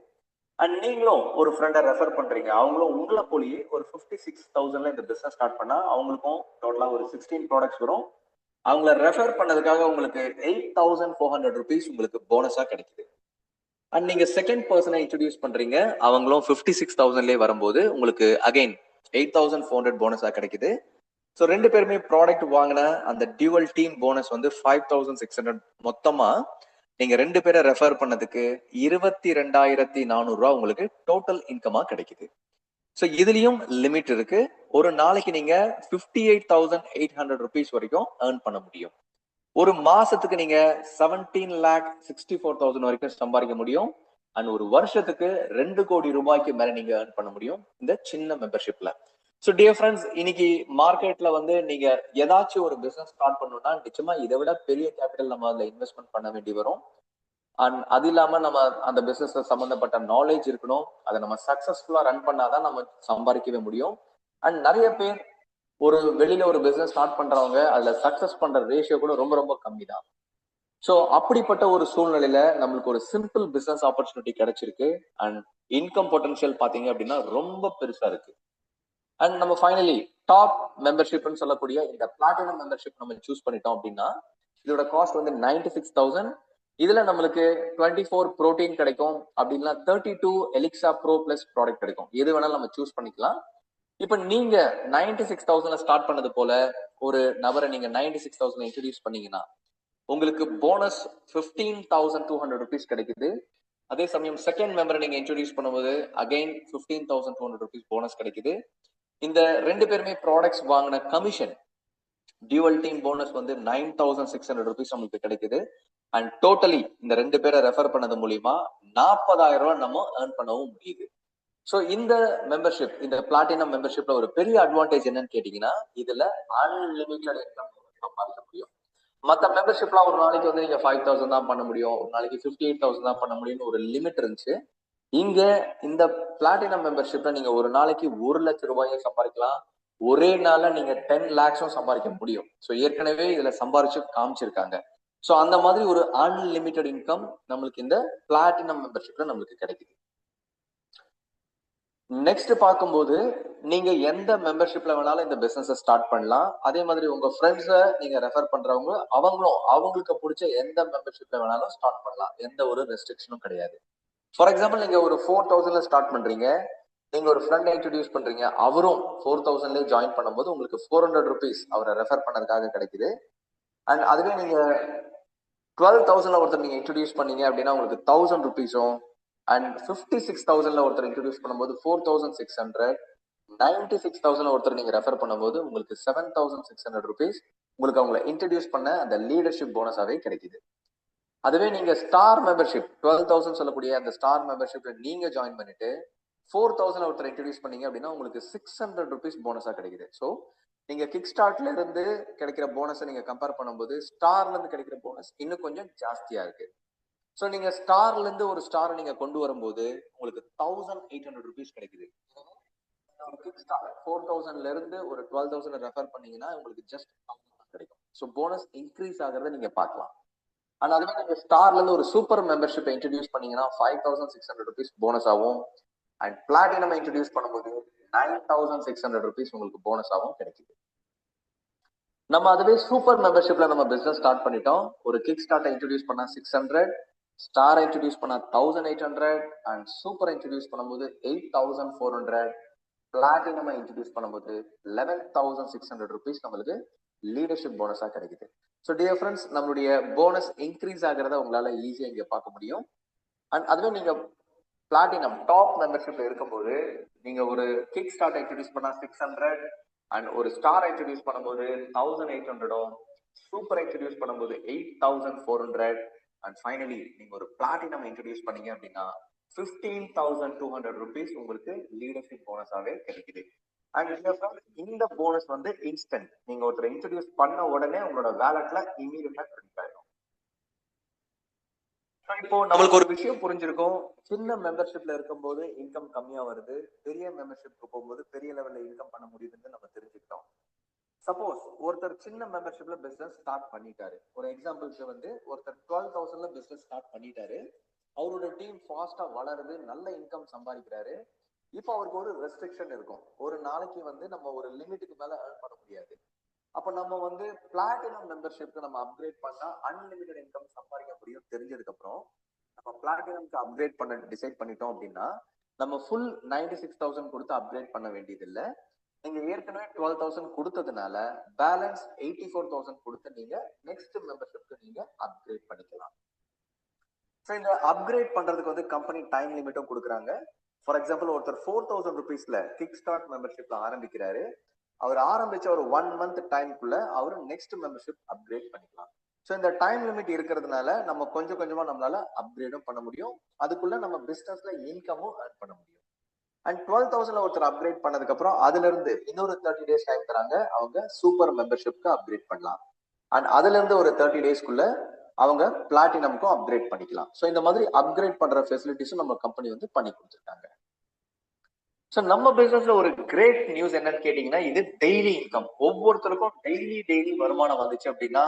அண்ட் நீங்களும் ஒரு ஃப்ரெண்டை ரெஃபர் பண்றீங்க, அவங்களும் உங்களை போலயே ஒரு 56,000ல இந்த பிசினஸ் ஸ்டார்ட் பண்ணா அவங்களுக்கும் டோட்டலா ஒரு 16 ப்ராடக்ட்ஸ் வரும். அவங்கள ரெஃபர் பண்ணதுக்காக உங்களுக்கு 8,400 rupees உங்களுக்கு போனஸா கிடைக்குது. அண்ட் நீங்க செகண்ட் பர்சனை இன்ட்ரடியூஸ் பண்றீங்க, அவங்களும் 56,000லேயே வரும்போது உங்களுக்கு அகைன் 8,400 போனஸா கிடைக்குது. ஸோ 2 பேருமே ப்ராடக்ட் வாங்கின அந்த டியூவல் டீம் போனஸ் வந்து 5,600. மொத்தமா நீங்க 2 பேரை ரெஃபர் பண்ணதுக்கு 22,400 ரூபாய் உங்களுக்கு டோட்டல் இன்கமா கிடைக்குது. ஸோ இதுலயும் லிமிட் இருக்கு. ஒரு நாளைக்கு நீங்க 58,800 rupees வரைக்கும் ஏர்ன் பண்ண முடியும். ஒரு மாசத்துக்கு நீங்க 17,64,000 வரைக்கும் சம்பாதிக்க முடியும். அண்ட் ஒரு வருஷத்துக்கு 2 கோடி ரூபாய்க்கு மேல நீங்க ஏர்ன் பண்ண முடியும் இந்த சின்ன மெம்பர்ஷிப்ல. ஸோ டியர் ஃப்ரெண்ட்ஸ், இன்னைக்கு மார்க்கெட்ல வந்து நீங்க ஏதாச்சும் ஒரு பிசினஸ் ஸ்டார்ட் பண்ணணும்னா நிச்சயமா இதை விட பெரிய கேபிட்டல் நம்ம அதுல இன்வெஸ்ட்மெண்ட் பண்ண வேண்டி வரும். அண்ட் அது இல்லாம நம்ம அந்த பிசினஸ் சம்பந்தப்பட்ட நாலேஜ் இருக்கணும். அதை நம்ம சக்சஸ்ஃபுல்லா ரன் பண்ணாதான் நம்ம சம்பாதிக்கவே முடியும். அண்ட் நிறைய பேர் ஒரு வெளியில ஒரு பிசினஸ் ஸ்டார்ட் பண்றவங்க அதுல சக்சஸ் பண்ற ரேஷியோ கூட ரொம்ப ரொம்ப கம்மி தான். ஸோ அப்படிப்பட்ட ஒரு சூழ்நிலையில நம்மளுக்கு ஒரு சிம்பிள் பிசினஸ் ஆப்பர்ச்சுனிட்டி கிடைச்சிருக்கு. அண்ட் இன்கம் பொட்டன்ஷியல் பாத்தீங்க அப்படின்னா ரொம்ப பெருசா இருக்கு. அண்ட் நம்ம ஃபைனலி டாப் மெம்பர்ஷிப்னு சொல்லக்கூடிய இந்த பிளாட்டினம் மெம்பர்ஷிப் நம்ம சூஸ் பண்ணிட்டோம் அப்படின்னா இதோட காஸ்ட் வந்து 96,000. இதுல நம்மளுக்கு 24 ப்ரோட்டீன் கிடைக்கும், அப்படின்னா 32 எலிக்ஸா ப்ரோ பிளஸ் ப்ராடக்ட் கிடைக்கும். எது வேணாலும் நம்ம சூஸ் பண்ணிக்கலாம். இப்ப நீங்க 96,000 ஸ்டார்ட் பண்ணது போல ஒரு நபரை நீங்க 96,000 இன்ட்ரடியூஸ் பண்ணீங்கன்னா உங்களுக்கு போனஸ் 15,200 rupees கிடைக்குது. அதே சமயம் செகண்ட் மெம்பரை நீங்க இன்ட்ரடியூஸ் பண்ணும்போது அகைன் 15,200 rupees போனஸ் கிடைக்குது. இந்த 2 பேருமே ப்ராடக்ட்ஸ் வாங்கின கமிஷன் டியூவல் டீம் போனஸ் வந்து 9,600 rupees நம்மளுக்கு கிடைக்குது. அண்ட் டோட்டலி இந்த 2 பேரை ரெஃபர் பண்ணது மூலியமா 40,000 ரூபாய் நம்ம ஏர்ன் பண்ணவும் முடியுது. ஸோ இந்த மெம்பர்ஷிப், இந்த பிளாட்டினம் மெம்பர்ஷிப்ல ஒரு பெரிய அட்வான்டேஜ் என்னன்னு கேட்டீங்கன்னா இதுல அன்லிமிட்டட் இன்கம் சம்பாதிக்க முடியும். மற்ற மெம்பர்ஷிப்லாம் ஒரு நாளைக்கு வந்து நீங்க 5,000 தான் பண்ண முடியும், ஒரு நாளைக்கு 58,000 தான் பண்ண முடியும்னு ஒரு லிமிட் இருந்துச்சு. இங்க இந்த பிளாட்டினம் மெம்பர்ஷிப்ல நீங்க ஒரு நாளைக்கு 1,00,000 ரூபாயும் சம்பாதிக்கலாம், ஒரே நாள்ல நீங்க 10 lakhs சம்பாதிக்க முடியும். ஸோ ஏற்கனவே இதுல சம்பாதிச்சு காமிச்சிருக்காங்க. ஸோ அந்த மாதிரி ஒரு அன்லிமிட்டட் இன்கம் நம்மளுக்கு இந்த பிளாட்டினம் மெம்பர்ஷிப்ல நம்மளுக்கு கிடைக்குது. நெக்ஸ்ட் பார்க்கும்போது நீங்க எந்த மெம்பர்ஷிப்ல வேணாலும் இந்த பிசினஸ் ஸ்டார்ட் பண்ணலாம். அதே மாதிரி உங்க ஃப்ரெண்ட்ஸை நீங்க ரெஃபர் பண்றவங்க அவங்களும் அவங்களுக்கு பிடிச்ச எந்த மெம்பர்ஷிப்ல வேணாலும் ஸ்டார்ட் பண்ணலாம். எந்த ஒரு ரெஸ்ட்ரிக்ஷனும் கிடையாது. ஃபார் எக்ஸாம்பிள் நீங்க ஒரு 4,000ல ஸ்டார்ட் பண்றீங்க, நீங்க ஒரு ஃப்ரெண்ட் இன்ட்ரடியூஸ் பண்றீங்க, அவரும் 4,000ல ஜாயின் பண்ணும்போது உங்களுக்கு 400 rupees அவரை ரெஃபர் பண்ணதுக்காக கிடைக்குது. அண்ட் அதுவே நீங்க 12,000ல ஒருத்தர் நீங்க இன்ட்ரடியூஸ் பண்ணீங்க அப்படின்னா உங்களுக்கு 1,000 rupees-உம் அண்ட் 56,000ல ஒருத்தர் இன்ட்ரடியூஸ் பண்ணும்போது 4,600, 96,000ல ஒருத்தர் நீங்க ரெஃபர் பண்ணும்போது உங்களுக்கு 7,600 rupees உங்களுக்கு அவங்களை இன்ட்ரடியூஸ் பண்ண அந்த லீடர்ஷிப் போனஸாவே கிடைக்குது. அதுவே நீங்க ஸ்டார் மெம்பர்ஷிப் 12,000 சொல்லக்கூடிய அந்த ஸ்டார் மெம்பர்ஷிப்ல நீங்க ஜாயின் பண்ணிட்டு 4,000ல ஒருத்தர் இன்ட்ரடியூஸ் பண்ணீங்க அப்படின்னா உங்களுக்கு 600 rupees போனஸா கிடைக்குது. ஸோ நீங்க கிக் ஸ்டார்ட்ல இருந்து கிடைக்கிற போனஸை நீங்க கம்பேர் பண்ணும்போது ஸ்டார்ல இருந்து கிடைக்கிற போனஸ் இன்னும் கொஞ்சம் ஜாஸ்தியா இருக்கு. ஸோ நீங்க ஸ்டார்ல இருந்து ஒரு ஸ்டாரை நீங்க கொண்டு வரும்போது உங்களுக்கு 1,800 rupees கிடைக்குது. ஒரு கிக் ஸ்டார் 4,000ல இருந்து ஒரு 12,000 ரெஃபர் பண்ணீங்கன்னா உங்களுக்கு ஜஸ்ட் கிடைக்கும். ஸோ போனஸ் இன்க்ரீஸ் ஆகிறத நீங்க பார்க்கலாம். ஆனா அதுவே நீங்க ஸ்டார்ல இருந்து ஒரு சூப்பர் மெம்பர்ஷிப் இன்ட்ரடியூஸ் பண்ணீங்கன்னா 5,600 rupees போனஸ் ஆகும். அண்ட் பிளாட்டினம் இன்ட்ரடியூஸ் பண்ணும்போது 9,600 rupees உங்களுக்கு போனஸாகவும் கிடைக்குது. நம்ம அதுவே சூப்பர் மெம்பர்ஷிப்ல நம்ம பிசினஸ் ஸ்டார்ட் பண்ணிட்டோம். ஒரு கிக் ஸ்டார்ட் இன்ட்ரோடியூஸ் பண்ணா 600, ஸ்டார் இன்ட்ரோடியூஸ் பண்ணா 1800 அண்ட் சூப்பர் இன்ட்ரோடியூஸ் பண்ணும்போது 8400, பிளாட்டினம் இன்ட்ரோடியூஸ் பண்ணும்போது 11,600 rupees நம்மளுக்கு லீடர்ஷிப் போனஸா கிடைக்குது. ஸோ டியர் ஃப்ரெண்ட்ஸ், நம்மளுடைய போனஸ் இன்க்ரீஸ் ஆகிறத உங்களால ஈஸியா இங்க பார்க்க முடியும். அண்ட் அதுவே நீங்க பிளாட்டினம் டாப் மெம்பர்ஷிப்ல இருக்கும்போது நீங்க ஒரு கிக் ஸ்டார்ட் இன்ட்ரோடியூஸ் பண்ணா 600 அண்ட் ஒரு ஸ்டார் இன்ட்ரோடியூஸ் பண்ணும்போது 1800, சூப்பர் இன்ட்ரோடியூஸ் பண்ணும்போது 8400 அண்ட் ஃபைனலி நீங்க ஒரு பிளாட்டினம் இன்ட்ரோடியூஸ் பண்ணீங்க அப்படின்னா 15,200 rupees உங்களுக்கு லீடர்ஷிப் போனஸாவே கிடைக்குது. அண்ட் இந்த போனஸ் வந்து இன்ஸ்டன்ட். நீங்க ஒருத்தர் இன்ட்ரோடியூஸ் பண்ண உடனே உங்களோட வேலட்ல இமீடியட்டா கிரெடிட் ஆயிடும். இப்போ நம்மளுக்கு ஒரு விஷயம் புரிஞ்சிருக்கும். சின்ன மெம்பர்ஷிப்ல இருக்கும்போது இன்கம் கம்மியா வருது, பெரிய மெம்பர்ஷிப்க்கு போகும்போது பெரிய லெவல்ல இன்கம் பண்ண முடியுதுன்னு நம்ம தெரிஞ்சுக்கிட்டோம். சப்போஸ் ஒருத்தர் சின்ன மெம்பர்ஷிப்ல பிசினஸ் ஸ்டார்ட் பண்ணிட்டாரு. ஒரு எக்ஸாம்பிள்க்கு வந்து ஒருத்தர் 12,000ல பிசினஸ் ஸ்டார்ட் பண்ணிட்டாரு. அவரோட டீம் ஃபாஸ்டா வளருது, நல்ல இன்கம் சம்பாதிக்கிறாரு. இப்போ அவருக்கு ஒரு ரெஸ்ட்ரிக்ஷன் இருக்கும். ஒரு நாளைக்கு வந்து நம்ம ஒரு லிமிட்டுக்கு மேல ஏர்ன் பண்ண முடியாது. அப்ப நம்ம வந்து பிளாட்டினம் மெம்பர்ஷிப்க்கு நம்ம அப்கிரேட் பண்ணா அன்லிமிட்டட் இன்கம் சம்பாதிக்க முடியும் தெரிஞ்சதுக்கு அப்புறம் நம்ம பிளாட்டினம்க்கு அப்கிரேட் பண்ண டிசைட் பண்ணிட்டோம் அப்படின்னா நம்ம ஃபுல் 96,000 கொடுத்து அப்கிரேட் பண்ண வேண்டியது இல்லை. நீங்க ஏற்கனவே 12,000 கொடுத்ததுனால பேலன்ஸ் 84,000 கொடுத்து நீங்க நெக்ஸ்ட் மெம்பர்ஷிப்க்கு நீங்க அப்கிரேட் பண்ணிக்கலாம். ஸோ இந்த அப்கிரேட் பண்றதுக்கு வந்து கம்பெனி டைம் லிமிட்டும் கொடுக்குறாங்க. ஃபார் எக்ஸாம்பிள் ஒருத்தர் 4,000 rupeesல கிக் ஸ்டார்ட் மெம்பர்ஷிப்ல ஆரம்பிக்கிறாரு. அவர் ஆரம்பிச்ச ஒரு 1 month டைம்குள்ள அவர் நெக்ஸ்ட் மெம்பர்ஷிப் அப்கிரேட் பண்ணிக்கலாம். ஸோ இந்த டைம் லிமிட் இருக்கிறதுனால நம்ம கொஞ்சம் கொஞ்சமா நம்மளால அப்கிரேடும் பண்ண முடியும். அதுக்குள்ள நம்ம பிசினஸ்ல இன்கமும் ஏர்ன் பண்ண முடியும். அண்ட் 12,000ல ஒருத்தர் அப்கிரேட் பண்ணதுக்கு அப்புறம் அதுல இருந்து இன்னொரு 30 days டைம் தராங்க. அவங்க சூப்பர் மெம்பர்ஷிப்க்கு அப்கிரேட் பண்ணலாம். அண்ட் அதுல இருந்து ஒரு 30 daysக்குள்ள அவங்க பிளாட்டினம்க்கும் அப்கிரேட் பண்ணிக்கலாம். ஸோ இந்த மாதிரி அப்கிரேட் பண்ற ஃபெசிலிட்டிஸும் நம்ம கம்பெனி வந்து பண்ணி கொடுத்துருக்காங்க. ஸோ நம்ம பிசினஸ்ல ஒரு கிரேட் நியூஸ் என்னன்னு கேட்டீங்கன்னா, இது டெய்லி இன்கம். ஒவ்வொருத்தருக்கும் டெய்லி வருமானம் வந்துச்சு அப்படின்னா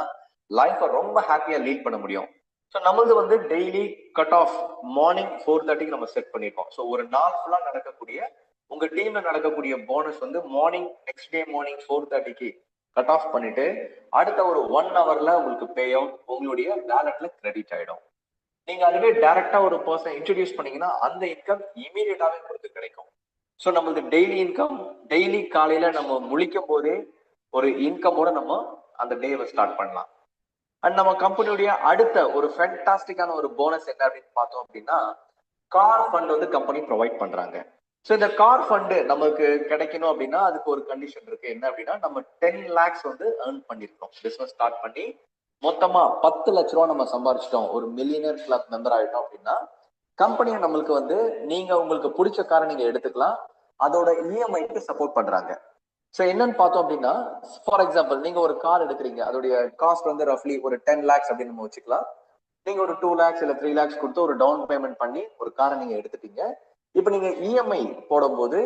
லைஃபை ரொம்ப ஹாப்பியா லீட் பண்ண முடியும். ஸோ நம்மளது வந்து டெய்லி கட் ஆஃப் மார்னிங் 4:30 நம்ம செட் பண்ணிருக்கோம். ஸோ ஒரு நாள் ஃபுல்லா நடக்கக்கூடிய உங்க டீம்ல நடக்கக்கூடிய போனஸ் வந்து next day morning 4:30 cut off பண்ணிட்டு அடுத்த ஒரு 1 hourல உங்களுக்கு பே அவுட் உங்களுடைய வேலட்ல கிரெடிட் ஆயிடும். நீங்க அதுவே டைரக்டா ஒரு பர்சன் இன்ட்ரோடியூஸ் பண்ணீங்கன்னா அந்த இன்கம் இமீடியட்டாவே உங்களுக்கு கிடைக்கும். ஸோ நம்மளுக்கு டெய்லி இன்கம் டெய்லி காலையில நம்ம முழிக்கும் போதே ஒரு இன்கமோட நம்ம அந்த டேவை ஸ்டார்ட் பண்ணலாம். அண்ட் நம்ம கம்பெனியுடைய அடுத்த ஒரு ஃபேண்டாஸ்டிக்கான ஒரு போனஸ் என்ன அப்படின்னு பார்த்தோம் அப்படின்னா கார் ஃபண்ட் வந்து கம்பெனி ப்ரொவைட் பண்றாங்க. ஸோ இந்த கார் ஃபண்டு நமக்கு கிடைக்கணும் அப்படின்னா அதுக்கு ஒரு கண்டிஷன் இருக்கு. என்ன அப்படின்னா நம்ம 10 lakhs வந்து ஏர்ன் பண்ணிருக்கோம். பிசினஸ் ஸ்டார்ட் பண்ணி மொத்தமா 10 லட்ச ரூபா நம்ம சம்பாதிச்சிட்டோம், ஒரு மில்லியனர் கிளப் மெம்பர் ஆயிட்டோம் அப்படின்னா கம்பெனியை நம்மளுக்கு வந்து நீங்க உங்களுக்கு பிடிச்ச காரை நீங்க எடுத்துக்கலாம், அதோட இஎம்ஐக்கு சப்போர்ட் பண்றாங்க. ஸோ என்னன்னு பார்த்தோம் அப்படின்னா ஃபார் எக்ஸாம்பிள் நீங்க ஒரு கார் எடுக்கிறீங்க, அதோடைய காஸ்ட் வந்து ரஃப்லி ஒரு 10 lakhs அப்படின்னு நம்ம வச்சுக்கலாம். நீங்க ஒரு 2 lakhs இல்ல 3 lakhs கொடுத்து ஒரு டவுன் பேமெண்ட் பண்ணி ஒரு காரை நீங்க எடுத்துட்டீங்க. இப்போ நீங்க இஎம்ஐ போடும்போது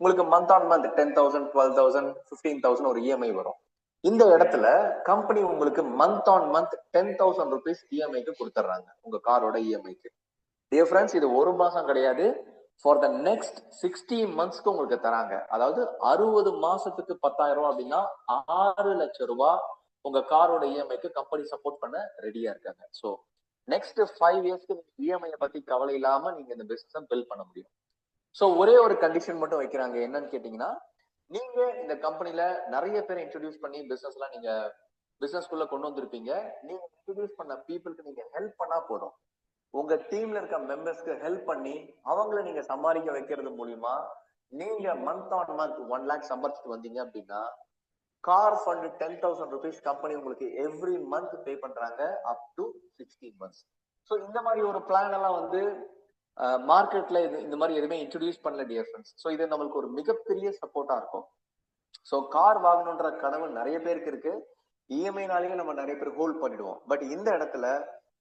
உங்களுக்கு மந்த் ஆன் மந்த் 10,000, 12,000, 15,000 ஒரு இஎம்ஐ வரும். இந்த இடத்துல கம்பெனி உங்களுக்கு மந்த் ஆன் மந்த் 10,000 rupees இஎம்ஐக்கு கொடுத்துட்றாங்க உங்க காரோட இஎம்ஐக்கு. டியர் ஃப்ரெண்ட்ஸ், இது ஒரு மாசம் கிடையாது, ஃபார் த நெக்ஸ்ட் 60 monthsக்கு உங்களுக்கு தராங்க. அதாவது 60 மாசத்துக்கு 10,000 ரூபாய் அப்படின்னா 6 லட்சம் ரூபாய் உங்க காரோட இஎம்ஐக்கு கம்பெனி சப்போர்ட் பண்ண ரெடியா இருக்காங்க. ஸோ நெக்ஸ்ட் 5 yearsக்கு இஎம்ஐ பத்தி கவலை இல்லாம நீங்க இந்த பிசினஸ் பில்ட் பண்ண முடியும். ஸோ ஒரே ஒரு கண்டிஷன் மட்டும் வைக்கிறாங்க. என்னன்னு கேட்டீங்கன்னா, நீங்க இந்த கம்பெனில நிறைய பேர் இன்ட்ரோடியூஸ் பண்ணி பிசினஸ்லாம் நீங்க பிசினஸ்குள்ள கொண்டு வந்திருப்பீங்க. நீங்க இன்ட்ரோடியூஸ் பண்ண பீப்புளுக்கு நீங்க ஹெல்ப் பண்ணா போதும். உங்க டீம்ல இருக்க மெம்பர்ஸ்க்கு ஹெல்ப் பண்ணி அவங்கள நீங்க சம்பாதிக்க வைக்கிறது மூலியமா நீங்க மந்த் ஆன் மந்த் 1 lakh சம்பாதிச்சுட்டு வந்தீங்க அப்படின்னா கார் ஃபண்ட் 10,000 rupees கம்பெனி உங்களுக்கு எவ்ரி மந்த் பே பண்றாங்க அப் டு 16 months. ஸோ இந்த மாதிரி ஒரு பிளான் எல்லாம் வந்து மார்க்கெட்ல இந்த மாதிரி எதுவுமே இன்ட்ரோடியூஸ் பண்ணல டியர் ஃப்ரெண்ட்ஸ். ஸோ இது நம்மளுக்கு ஒரு மிகப்பெரிய சப்போர்ட்டா இருக்கும். ஸோ கார் வாங்கணுன்ற கனவு நிறைய பேருக்கு இருக்கு. இஎம்ஐனாலேயே நம்ம நிறைய பேர் ஹோல்ட் பண்ணிடுவோம். பட் இந்த இடத்துல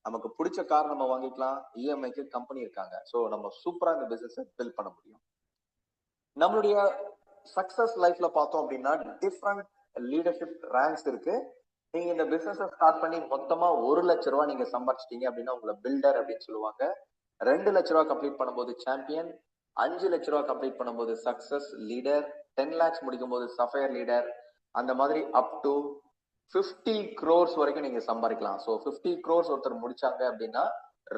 நமக்கு பிடிச்ச கார் நம்ம வாங்கிக்கலாம், இஎம்ஐக்கு கம்பெனி இருக்காங்க. ஸோ நம்ம சூப்பரா இந்த பிசினஸ் பில்ட் பண்ண முடியும். நம்மளுடைய சக்சஸ் லைஃப்ல பார்த்தோம் அப்படின்னா டிஃப்ரெண்ட் லீடர்ஷிப் ரேங்க்ஸ் இருக்கு. நீங்க இந்த பிசினஸ் ஸ்டார்ட் பண்ணி மொத்தமா 1 லட்ச ரூபாய் நீங்க சம்பாதிச்சிட்டீங்க அப்படின்னா உங்களை பில்டர் அப்படின்னு சொல்லுவாங்க. 2 லட்ச ரூபாய் கம்ப்ளீட் பண்ணும்போது சாம்பியன், 5 லட்ச ரூபா கம்ப்ளீட் பண்ணும்போது சக்சஸ் லீடர், 10 லேக்ஸ் முடிக்கும் போது சஃபயர் லீடர், அந்த மாதிரி அப் டு 50 crores வரைக்கும் நீங்க சம்பாதிக்கலாம். ஸோ 50 crores ஒருத்தர் முடிச்சாங்க அப்படின்னா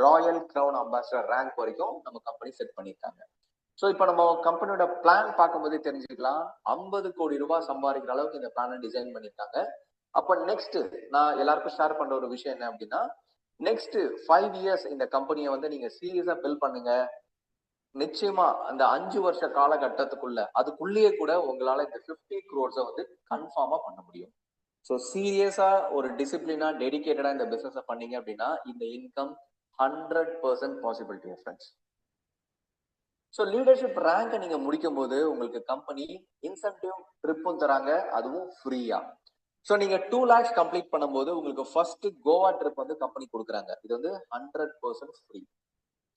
ராயல் கிரவுன் அம்பாசிடர் ரேங்க் வரைக்கும் நம்ம கம்பெனி செட் பண்ணியிருக்காங்க. ஸோ இப்போ நம்ம கம்பெனியோட பிளான் பார்க்கும்போதே தெரிஞ்சுக்கலாம், 50 கோடி ரூபாய் சம்பாதிக்கிற அளவுக்கு இந்த பிளானை டிசைன் பண்ணியிருக்காங்க. அப்ப நெக்ஸ்ட் நான் எல்லாருக்கும் ஷேர் பண்ற ஒரு விஷயம் என்ன அப்படின்னா, நெக்ஸ்ட் 5 years இந்த கம்பெனியை வந்து நீங்க சீரியஸா பில்ட் பண்ணுங்க. நிச்சயமா அந்த 5 வருஷ காலகட்டத்துக்குள்ள அதுக்குள்ளேயே கூட உங்களால இந்த 50 crores வந்து கன்ஃபார்மா பண்ண முடியும். ஸோ சீரியஸா ஒரு டிசிப்ளினா டெடிகேட்டடா இந்த பிசினஸ் பண்ணீங்க அப்படின்னா இந்த income 100% possibility friends. So leadership ரேங்கை நீங்க முடிக்கும் போது உங்களுக்கு கம்பெனி இன்சென்டிவ் ட்ரிப்பும் தராங்க, அதுவும் ஃப்ரீயா. ஸோ நீங்க 2 lakhs கம்ப்ளீட் பண்ணும்போது உங்களுக்கு ஃபர்ஸ்ட் கோவா ட்ரிப் வந்து கம்பெனி கொடுக்குறாங்க. இது வந்து 100% ஃப்ரீ.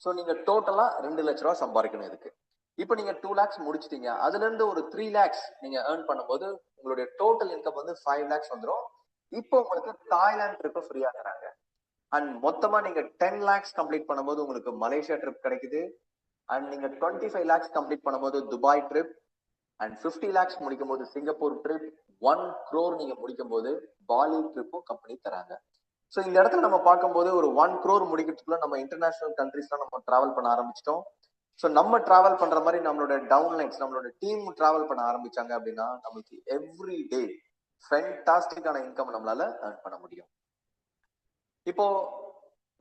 ஸோ நீங்க டோட்டலா 2 லட்ச ரூபா சம்பாதிக்கணும் இதுக்கு. இப்போ நீங்க 2 lakhs முடிச்சிட்டீங்க, அதுல இருந்து ஒரு 3 lakhs நீங்க ஏர்ன் பண்ணும்போது உங்களுடைய டோட்டல் இன்கம் வந்து 5 lakhs வந்துடும். இப்போ உங்களுக்கு தாய்லாந்து ட்ரிப் ஃப்ரீயா தராங்க. அண்ட் மொத்தமா நீங்க 10 lakhs கம்ப்ளீட் பண்ணும்போது உங்களுக்கு மலேசியா ட்ரிப் கிடைக்குது. அண்ட் நீங்க 25 lakhs கம்ப்ளீட் பண்ணும்போது துபாய் ட்ரிப், அண்ட் 50 lakhs முடிக்கும் போது சிங்கப்பூர் ட்ரிப், 1 crore நீங்க முடிக்கும் போது பாலி ட்ரிப்பும் கம்பெனி தராங்க. ஸோ இந்த இடத்துல நம்ம பார்க்கும்போது ஒரு 1 crore முடிக்கிறதுக்குள்ள நம்ம இன்டர்நேஷனல் கண்ட்ரீஸ்லாம் நம்ம டிராவல் பண்ண ஆரம்பிச்சிட்டோம். ஸோ நம்ம டிராவல் பண்ற மாதிரி நம்மளோட டவுன்லைன்ஸ் நம்மளோட டீம் டிராவல் பண்ண ஆரம்பிச்சாங்க அப்படின்னா நமக்கு எவ்ரி டே ஃபென்டாஸ்டிக்கான இன்கம் நம்மளால ஏர்ன் பண்ண முடியும். இப்போ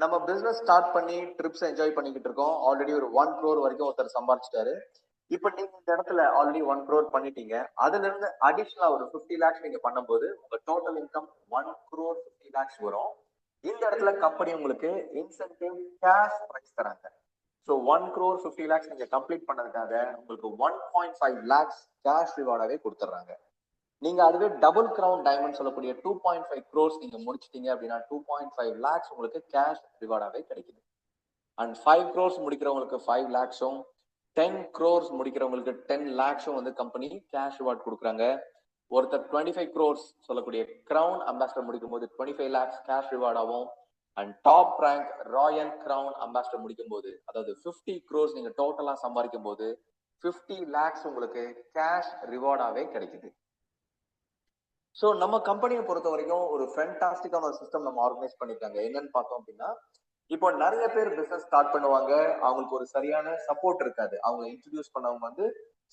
நம்ம பிசினஸ் ஸ்டார்ட் பண்ணி ட்ரிப்ஸ் என்ஜாய் பண்ணிக்கிட்டு இருக்கோம். ஆல்ரெடி ஒரு 1 crore வரைக்கும் ஒருத்தர் சம்பாதிச்சிட்டாரு. இப்ப நீங்க இந்த இடத்துல ஆல்ரெடி 1 crore பண்ணிட்டீங்க. அதுல இருந்து அடிஷனலா ஒரு 50 lakhs நீங்க பண்ணும்போது உங்க டோட்டல் இன்கம் 1 crore 50 lakhs வரும். இந்த இடத்துல கம்பெனி உங்களுக்கு இன்சென்டிவ் கேஷ் பிரைஸ் தராங்க. ஸோ 1 crore 50 lakhs நீங்க கம்ப்ளீட் பண்ணதுக்காக உங்களுக்கு 1.5 lakhs கேஷ் ரிவார்டாவே கொடுத்துட்றாங்க. நீங்க அதுவே டபுள் கிரவுன் டைமண்ட் சொல்லக்கூடிய 2.5 crores நீங்க முடிச்சிட்டீங்க அப்படின்னா 2.5 lakhs உங்களுக்கு கேஷ் ரிவார்டாவே கிடைக்குது. அண்ட் 5 crores முடிக்கிறவங்களுக்கு 5 lakhs-உம் 10 crores முடிக்கிறவங்களுக்கு 10 lakhs-உம் வந்து கம்பெனி கேஷ் ரிவார்ட் கொடுக்குறாங்க. ஒருத்தர் 25 crores சொல்லக்கூடிய கிரவுன் அம்பாசிடர் முடிக்கும் போது 25 lakhs கேஷ் ரிவார்டாகவும், and top rank royal crown ambassador முடிக்கும் போது அதாவது 50 crores நீங்க டோட்டலா சம்பாதிக்கும் போது 50 lakhs உங்களுக்கு கேஷ் ரிவார்டாவே கிடைக்குது. ஸோ நம்ம கம்பெனியை பொறுத்த வரைக்கும் ஒரு ஃபென்டாஸ்டிக்கான ஒரு சிஸ்டம் நம்ம ஆர்கனைஸ் பண்ணிருக்காங்க. என்னன்னு பார்த்தோம் அப்படின்னா, இப்போ நிறைய பேர் பிசினஸ் ஸ்டார்ட் பண்ணுவாங்க, அவங்களுக்கு ஒரு சரியான சப்போர்ட் இருக்காது. அவங்க இன்ட்ரடியூஸ் பண்ணவங்க வந்து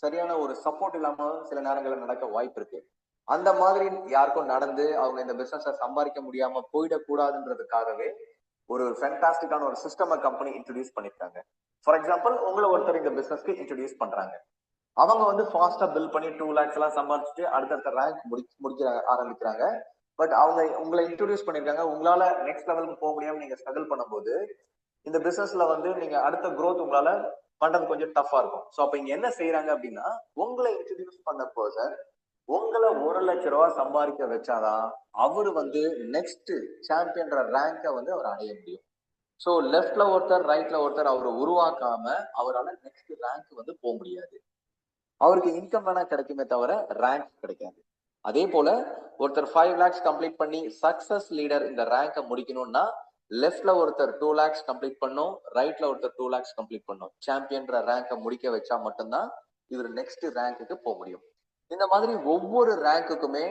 சரியான ஒரு சப்போர்ட் இல்லாம சில நேரங்களில் நடக்க வாய்ப்பு இருக்கு. அந்த மாதிரி யாருக்கும் நடந்து அவங்க இந்த பிசினஸை சம்பாதிக்க முடியாம போயிடக்கூடாதுன்றதுக்காகவே ஒரு ஃபென்டாஸ்டிக்கான ஒரு சிஸ்டம் கம்பெனி இன்ட்ரடியூஸ் பண்ணிருக்காங்க. ஃபார் எக்ஸாம்பிள் உங்களை ஒருத்தர் இந்த பிசினஸ்க்கு இன்ட்ரடியூஸ் பண்றாங்க. அவங்க வந்து ஃபாஸ்டா பில் பண்ணி 2 lakhs எல்லாம் சம்பாதிச்சுட்டு அடுத்தடுத்த ரேங்க் முடிக்க ஆரம்பிக்கிறாங்க. பட் அவங்க உங்களை இன்ட்ரோடியூஸ் பண்ணிருக்காங்க, உங்களால நெக்ஸ்ட் லெவலுக்கு போக முடியாம நீங்க ஸ்ட்ரகிள் பண்ணும்போது இந்த பிசினஸ்ல வந்து நீங்க அடுத்த growth உங்களால பண்றது கொஞ்சம் டஃபா இருக்கும். ஸோ அப்ப இங்க என்ன செய்யறாங்க அப்படின்னா, உங்களை இன்ட்ரோடியூஸ் பண்ண பர்சன் உங்களை 1 லட்ச ரூபாய் சம்பாதிக்க வச்சாதான் அவரு வந்து நெக்ஸ்ட் சாம்பியன்ற ரேங்கை வந்து அவர் அடைய முடியும். ஸோ லெஃப்ட்ல ஒருத்தர் ரைட்ல ஒருத்தர் அவரை உருவாக்காம அவரால் நெக்ஸ்ட் ரேங்க் வந்து போக முடியாது. அவருக்கு இன்கம் வேணா கிடைக்குமே தவிர ரேங்க் கிடைக்காது. அதே போல ஒருத்தர் 5 lakhs கம்ப்ளீட் பண்ணி சக்சஸ் லீடர் இந்த ரேங்கை முடிக்கணும்னா லெஃப்ட்ல ஒருத்தர் 2 lakhs கம்ப்ளீட் பண்ணும், ரைட்ல ஒருத்தர் 2 lakhs கம்ப்ளீட் பண்ணும். சாம்பியன்ற ரேங்கை முடிக்க வச்சா மட்டும்தான் இவர் நெக்ஸ்ட் ரேங்க்குக்கு போக முடியும். இந்த மாதிரி ஒவ்வொரு ரேங்க்குக்குமே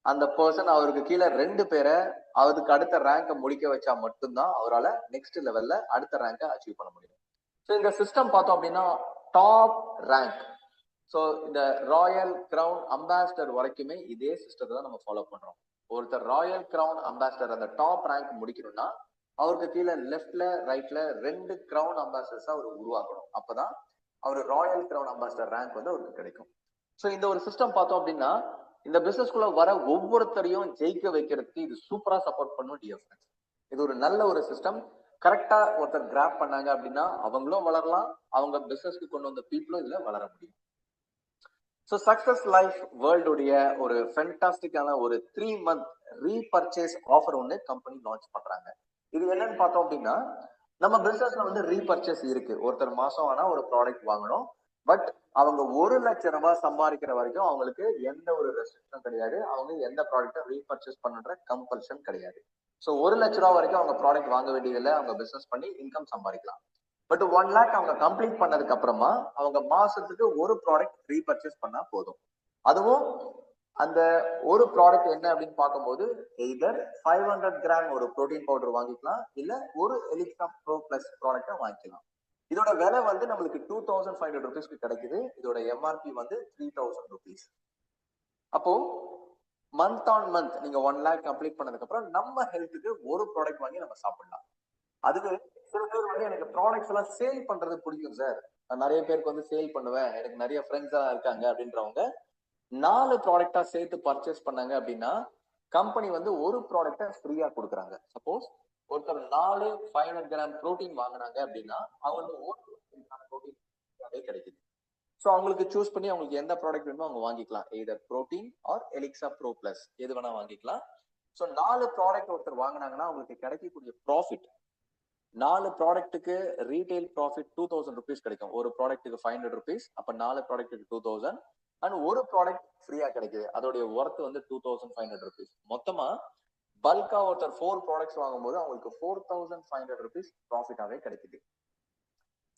அந்த பர்சன் அவருக்கு கீழே 2 பேரை அவருக்கு அடுத்த ரேங்கை முடிக்க வச்சா மட்டும்தான் அவரால் நெக்ஸ்ட் லெவல்ல அடுத்த ரேங்கை அச்சீவ் பண்ண முடியும். ஸோ இந்த சிஸ்டம் பார்த்தோம் அப்படின்னா டாப் ரேங்க், ஸோ இந்த ராயல் கிரவுன் அம்பாசிடர் வரைக்குமே இதே சிஸ்டத்தை தான் நம்ம ஃபாலோ பண்றோம். ஒருத்தர் ராயல் கிரவுன் அம்பாசிடர் அந்த டாப் ரேங்க் முடிக்கணும்னா அவருக்கு கீழே லெஃப்ட்ல ரைட்ல 2 கிரவுன் அம்பாசிடர்ஸ் அவர் உருவாக்கணும். அப்பதான் அவர் ராயல் கிரவுன் அம்பாசிடர் ரேங்க் வந்து அவருக்கு கிடைக்கும். ஸோ இந்த ஒரு சிஸ்டம் பார்த்தோம் அப்படின்னா இந்த பிசினஸ்குள்ள வர ஒவ்வொருத்தரையும் ஜெயிக்க வைக்கிறதுக்கு இது சூப்பரா சப்போர்ட் பண்ணும் டியர் ஃப்ரெண்ட்ஸ். இது ஒரு நல்ல ஒரு சிஸ்டம். கரெக்டா ஒருத்தர் கிராப் பண்ணாங்க அப்படின்னா அவங்களும் வளரலாம், அவங்க பிசினஸ்க்கு கொண்டு வந்த பீப்புளும் இதுல வளர முடியும். ஸோ சக்சஸ் லைஃப் வேர்ல்டு உடைய ஒரு ஃபென்டாஸ்டிக்கான ஒரு 3 month ரீபர்ச்சேஸ் ஆஃபர் ஒன்று கம்பெனி லான்ச் பண்றாங்க. இது என்னன்னு பார்த்தோம் அப்படின்னா, நம்ம பிசினஸ்ல வந்து ரீபர்ச்சேஸ் இருக்கு. ஒருத்தர் மாசம் ஆனா ஒரு ப்ராடக்ட் வாங்கணும். பட் அவங்க 1 லட்ச ரூபாய் சம்பாதிக்கிற வரைக்கும் அவங்களுக்கு எந்த ஒரு ரெஸ்ட்ரிக்ஷன் கிடையாது. அவங்க எந்த ப்ராடக்ட்டை ரீபர்ச்சேஸ் பண்ணுன்ற கம்பல்ஷன் கிடையாது. ஸோ 1 லட்ச ரூபாய் வரைக்கும் அவங்க ப்ராடக்ட் வாங்க வேண்டியதில்லை, அவங்க பிசினஸ் பண்ணி இன்கம் சம்பாதிக்கலாம். பட் 1 லேக் அவங்க கம்ப்ளீட் பண்ணதுக்கு அப்புறமா அவங்க மாசத்துக்கு ஒரு ப்ராடக்ட் ரீபர்ச்சேஸ் பண்ணா போதும். அதுவும் அந்த ஒரு ப்ராடக்ட் என்ன அப்படின்னு பார்க்கும்போது எய்தர் 500 கிராம் ஒரு புரோட்டீன் பவுடர் வாங்கிக்கலாம், இல்ல ஒரு எலிக்ஸா ப்ரோ பிளஸ் ப்ராடக்டை வாங்கிக்கலாம். இதோட விலை வந்து நம்மளுக்கு 2500 ருபீஸ்க்கு கிடைக்குது. இதோட எம்ஆர்பி வந்து 3000 ருபீஸ். அப்போ மந்த் ஆன் மந்த் நீங்க 1 லேக் கம்ப்ளீட் பண்ணதுக்கு அப்புறம் நம்ம ஹெல்த்துக்கு ஒரு ப்ராடக்ட் வாங்கி நம்ம சாப்பிடலாம். அதுவே சில பேர் வந்து எனக்கு ப்ராடக்ட்ஸ் எல்லாம் சேல் பண்றது பிடிக்கும் சார், நான் நிறைய பேருக்கு வந்து சேல் பண்ணுவேன், எனக்கு நிறைய ஃப்ரெண்ட்ஸ் எல்லாம் இருக்காங்க அப்படின்றவங்க 4 ப்ராடக்டா சேர்த்து பர்ச்சேஸ் பண்ணாங்க அப்படின்னா கம்பெனி வந்து ஒரு ப்ராடக்டை ஃப்ரீயா கொடுக்குறாங்க. சப்போஸ் ஒருத்தர் 4 500 கிராம் புரோட்டீன் வாங்கினாங்க அப்படின்னா அவங்களுக்கு ஒரு புரோட்டீன் கிடைக்குது. ஸோ அவங்களுக்கு சூஸ் பண்ணி அவங்களுக்கு எந்த ப்ராடக்ட் வேணுமோ அவங்க வாங்கிக்கலாம். Either protein or elixir pro plus எது வேணா வாங்கிக்கலாம். ஸோ 4 ப்ராடக்ட் ஒருத்தர் வாங்கினாங்கன்னா அவங்களுக்கு கிடைக்கக்கூடிய ப்ராஃபிட் 4 ப்ராடக்ட்டுக்கு ரீட்டைல் ப்ராஃபிட் 2000 ருபீஸ் கிடைக்கும். ஒரு ப்ராடக்ட்டுக்கு 500 ருபீஸ், அப்ப 4 ப்ராடக்ட்டுக்கு 2000 அண்ட் ஒரு ப்ராடக்ட் ஃப்ரீயா கிடைக்குது. அதோடைய ஒர்த் வந்து 2500 ருபீஸ். மொத்தமா பல்கா ஒருத்தர் 4 ப்ராடக்ட்ஸ் வாங்கும்போது அவங்களுக்கு 4500 ருபீஸ் ப்ராஃபிட்டாவே கிடைக்குது.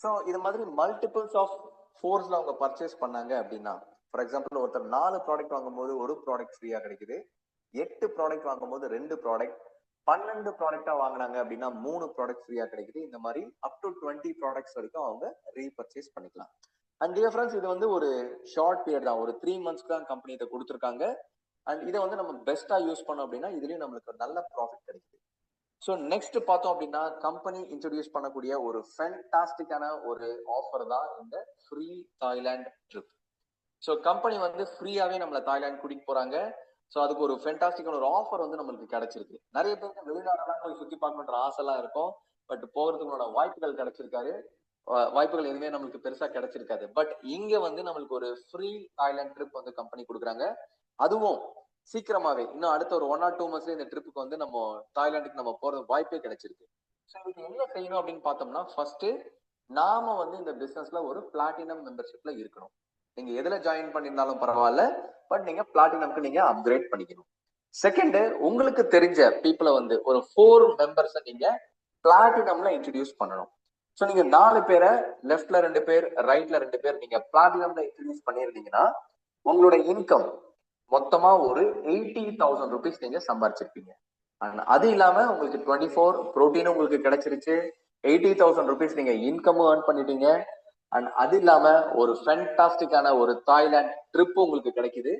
ஸோ இது மாதிரி மல்டிபிள்ஸ் ஆஃப் ஃபோர்ஸ்ல அவங்க பர்ச்சேஸ் பண்ணாங்க அப்படின்னா, ஃபார் எக்ஸாம்பிள் ஒருத்தர் 4 ப்ராடக்ட் வாங்கும்போது ஒரு ப்ராடக்ட் ஃப்ரீயா கிடைக்குது, 8 ப்ராடக்ட் வாங்கும்போது 2 ப்ராடக்ட், 12 ப்ராடக்டா வாங்கினாங்க அப்படின்னா 3 ப்ராடக்ட் ஃப்ரீயா கிடைக்குது. இந்த மாதிரி அப் டு 20 ப்ராடக்ட்ஸ் வரைக்கும் அவங்க ரீபர்ச்சேஸ் பண்ணிக்கலாம். அண்ட் டியர் ஃப்ரெண்ட்ஸ், இது வந்து ஒரு ஷார்ட் பீரியட் தான், ஒரு 3 மந்த்ஸ்க்கு தான் கம்பெனி இதை கொடுத்துருக்காங்க. அண்ட் இதை வந்து நம்ம பெஸ்டா யூஸ் பண்ணோம் அப்படின்னா இதுலயும் நம்மளுக்கு நல்ல ப்ராஃபிட் கிடைக்குது. ஸோ நெக்ஸ்ட் பார்த்தோம் அப்படின்னா கம்பெனி இன்ட்ரோடியூஸ் பண்ணக்கூடிய ஒரு ஃபேன்டாஸ்டிக்கான ஒரு ஆஃபர் தான் இந்த free Thailand trip. So company வந்து ஃப்ரீயாவே நம்மள தாய்லாந்து கூட்டிட்டு போறாங்க. ஸோ அதுக்கு ஒரு ஃபேன்டாஸ்டிக்கான ஒரு ஆஃபர் வந்து நம்மளுக்கு கிடைச்சிருக்கு. நிறைய பேருக்கு வெளிநாடெல்லாம் போய் சுத்தி பார்க்கணுன்ற ஆசைலாம் இருக்கும், பட் போகிறதுக்குள்ள வாய்ப்புகள் கிடைச்சிருக்காரு. வாய்ப்புகள் எதுவுமே நம்மளுக்கு பெருசா கிடைச்சிருக்காது. பட் இங்க வந்து நம்மளுக்கு ஒரு ஃப்ரீ தாய்லாந்து ட்ரிப் வந்து கம்பெனி கொடுக்குறாங்க. அதுவும் சீக்கிரமாவே இன்னும் அடுத்த ஒரு 1 or 2 months இந்த ட்ரிப்புக்கு வந்து நம்ம தாய்லாந்துக்கு நம்ம போறது வாய்ப்பே கிடைச்சிருக்கு. ஸோ இதுக்கு என்ன செய்யணும் அப்படின்னு பார்த்தோம்னா, ஃபர்ஸ்ட் நாம வந்து இந்த பிசினஸ்ல ஒரு பிளாட்டினம் மெம்பர்ஷிப்ல இருக்கணும். நீங்க எதுல ஜாயின் பண்ணியிருந்தாலும் பரவாயில்ல, பட் நீங்க பிளாட்டினம்க்கு நீங்க அப்கிரேட் பண்ணிக்கணும். செகண்ட், உங்களுக்கு தெரிஞ்ச பீப்புளை வந்து ஒரு 4 மெம்பர்ஸை நீங்க பிளாட்டினம்ல இன்ட்ரடியூஸ் பண்ணணும். ஸோ நீங்க 4 பேரை லெஃப்ட்ல 2 பேர் ரைட்ல 2 பேர் நீங்க பிளாட்டினம்ல இன்ட்ரடியூஸ் பண்ணியிருந்தீங்கன்னா உங்களோட இன்கம் மொத்தமா ஒரு 80,000 ருபீஸ் நீங்க சம்பாரிச்சிருப்பீங்க. அது இல்லாம உங்களுக்கு 24 புரோட்டீன் உங்களுக்கு கிடைச்சிருச்சு, 80,000 ருபீஸ் நீங்க இன்கமும் ஏர்ன் பண்ணிட்டீங்க. அண்ட் அது இல்லாம ஒரு ஃபேன்டாஸ்டிக்கான ஒரு தாய்லாந்து ட்ரிப் உங்களுக்கு கிடைக்குது.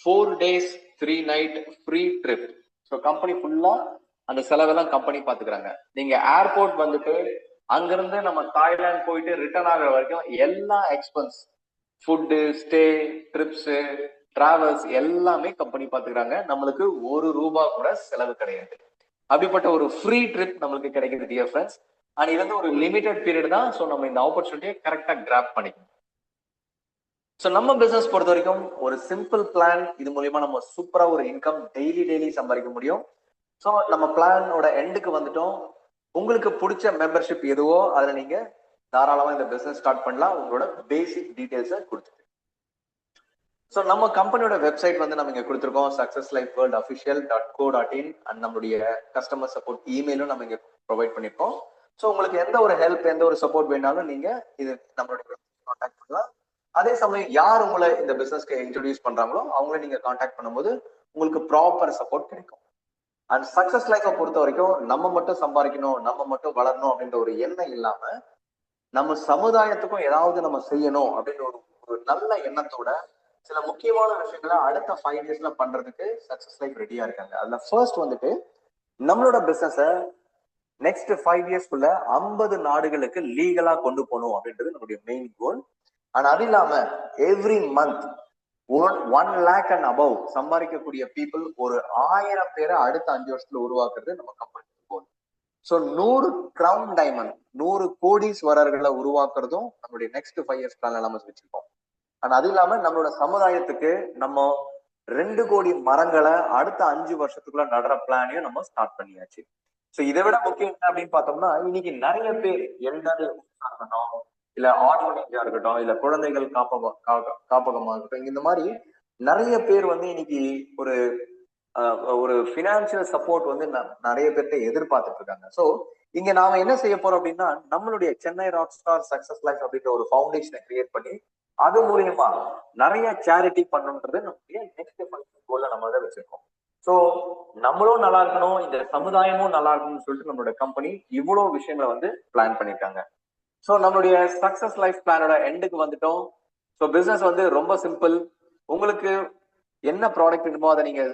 4 days 3 night free trip. So company ஃபுல்லா அந்த செலவெல்லாம் கம்பெனி பாத்துக்கிறாங்க. நீங்க ஏர்போர்ட் வந்துட்டு அங்கிருந்து நம்ம தாய்லாந்து போயிட்டு ரிட்டர்ன் ஆகிற வரைக்கும் எல்லா expense, food, stay, trips, travels எல்லாமே கம்பெனி பாத்துக்கிறாங்க. நம்மளுக்கு ₹1 கூட செலவு கிடையாது. அப்படிப்பட்ட ஒரு ஃப்ரீ ட்ரிப் நம்மளுக்கு கிடைக்குது டியர் ஃப்ரெண்ட்ஸ். அண்ட் இது வந்து ஒரு லிமிடெட் பீரியட் தான். ஸோ நம்ம இந்த ஆப்பர்ச்சுனிட்டியை கரெக்டா கிராப் பண்ணிக்கணும். ஸோ நம்ம பிசினஸ் பொறுத்த வரைக்கும் ஒரு சிம்பிள் பிளான், இது மூலியமா நம்ம சூப்பரா ஒரு இன்கம் டெய்லி சம்பாதிக்க முடியும். ஸோ நம்ம பிளானோட எண்டுக்கு வந்துட்டோம். உங்களுக்கு பிடிச்ச மெம்பர்ஷிப் எதுவோ அதுல நீங்க தாராளமா இந்த பிசினஸ் ஸ்டார்ட் பண்ணலாம், உங்களோட பேசிக் டீடைல்ஸை கொடுத்துட்டு. ஸோ நம்ம கம்பெனியோட வெப்சைட் வந்து நம்ம இங்க கொடுத்துருக்கோம், successlifeworldofficial.co.in. அண்ட் நம்மளுடைய கஸ்டமர் சப்போர்ட் இமெயிலும் நம்ம இங்க ப்ரொவைட் பண்ணிருக்கோம். ஸோ உங்களுக்கு எந்த ஒரு ஹெல்ப், எந்த ஒரு சப்போர்ட் வேணாலும் நீங்க இது நம்மளுடைய கான்டாக்ட் பண்ணலாம். அதே சமயம் யார் உங்களை இந்த பிசினஸ்க்கு இன்ட்ரோடியூஸ் பண்றாங்களோ அவங்கள நீங்க கான்டாக்ட் பண்ணும்போது உங்களுக்கு ப்ராப்பர் சப்போர்ட் கிடைக்கும். அண்ட் சக்சஸ் லைஃபை பொறுத்த வரைக்கும் நம்ம மட்டும் சம்பாதிக்கணும், நம்ம மட்டும் வளரணும் அப்படின்ற ஒரு எண்ணம் இல்லாம நம்ம சமுதாயத்துக்கும் ஏதாவது நம்ம செய்யணும் அப்படின்ற ஒரு நல்ல எண்ணத்தோட சில முக்கியமான விஷயங்களை அடுத்த 5 yearsல பண்றதுக்கு சக்சஸ் லைஃப் ரெடியா இருக்காங்க. அதுல ஃபர்ஸ்ட் வந்துட்டு நம்மளோட பிசினஸ நெக்ஸ்ட் 5 yearsக்குள்ள 50 நாடுகளுக்கு லீகலா கொண்டு போகணும் அப்படின்றது நம்மளுடைய மெயின் கோல். அண்ட் அது இல்லாம every month 1 lakh and above சம்பாதிக்கக்கூடிய பீப்புள் ஒரு 1000 பேரை அடுத்த 5 வருஷத்துல உருவாக்குறது நம்ம கம்பெனி கோல். ஸோ 100 கிரவுன் டைமண்ட், 100 கோடீஸ்வரர்களை உருவாக்குறதும் நம்மளுடைய நெக்ஸ்ட் 5 years பிளான்ல நம்ம வச்சிருக்கோம். அண்ட் அது இல்லாம நம்மளோட சமுதாயத்துக்கு நம்ம 2 கோடி மரங்களை அடுத்த 5 வருஷத்துக்குள்ள நடுற பிளானையும் நம்ம ஸ்டார்ட் பண்ணியாச்சு. ஸோ இதை விட முக்கியம் என்ன அப்படின்னு பார்த்தோம்னா, இன்னைக்கு நிறைய பேர் எல்டர்லி இருக்கட்டும், இல்ல ஆர்ஃபனேஜா இருக்கட்டும், இல்ல குழந்தைகள் காப்பகமா இருக்கட்டும், இந்த மாதிரி நிறைய பேர் வந்து இன்னைக்கு ஒரு ஒரு பினான்சியல் சப்போர்ட் வந்து நிறைய பேர்ட்ட எதிர்பார்த்துட்டு இருக்காங்க. ஸோ இங்க நாம என்ன செய்ய போறோம் அப்படின்னா, நம்மளுடைய Chennai rock star success life அப்படின்ற ஒரு ஃபவுண்டேஷனை கிரியேட் பண்ணி அது மூலியமா நிறைய சேரிட்டி பண்ணுன்றது நம்மளுடைய நெக்ஸ்ட் ஃபங்க்ஷன் கோல்ல நம்ம தான் வச்சிருக்கோம். ஸோ நம்மளும் நல்லா இருக்கணும், இந்த சமுதாயமும் நல்லா இருக்கணும்னு சொல்லிட்டு நம்மளோட கம்பெனி இவ்வளவு விஷயங்களை வந்து பிளான் பண்ணிருக்காங்க. ஸோ நம்மளுடைய சக்சஸ் லைஃப் பிளானோட எண்டுக்கு வந்துட்டோம். ஸோ பிசினஸ் வந்து ரொம்ப சிம்பிள். உங்களுக்கு என்ன ப்ராடக்ட் வேணுமோ அதை நீங்க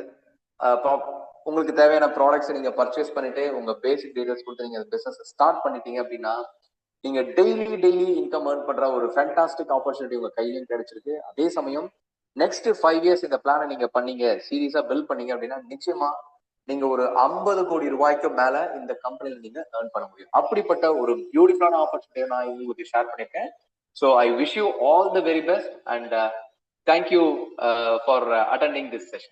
உங்களுக்கு தேவையான ப்ராடக்ட்ஸ் நீங்க பர்ச்சேஸ் பண்ணிட்டு உங்க பேசிக் டீடைல்ஸ் கொடுத்து நீங்க பிசினஸ் ஸ்டார்ட் பண்ணிட்டீங்க அப்படின்னா நீங்க டெய்லி இன்கம் ஏர்ன் பண்ற ஒரு ஃபேண்டாஸ்டிக் ஆப்பர்ச்சுனிட்டி உங்க கையிலும் கிடைச்சிருக்கு. அதே சமயம் நெக்ஸ்ட் 5 இயர்ஸ் இந்த பிளானை நீங்க பண்ணீங்க, சீரியஸா பில்ட் பண்ணீங்க அப்படின்னா நிச்சயமா நீங்க ஒரு 50 கோடி ரூபாய்க்கு மேல இந்த கம்பெனில நீங்க ஏர்ன் பண்ண முடியும். அப்படிப்பட்ட ஒரு பியூட்டிஃபுல்லான ஆப்பர்ச்சுனிட்டியை நான் உங்களுக்கு ஷேர் பண்ணிருக்கேன். So I wish you all the very best and thank you for attending this session.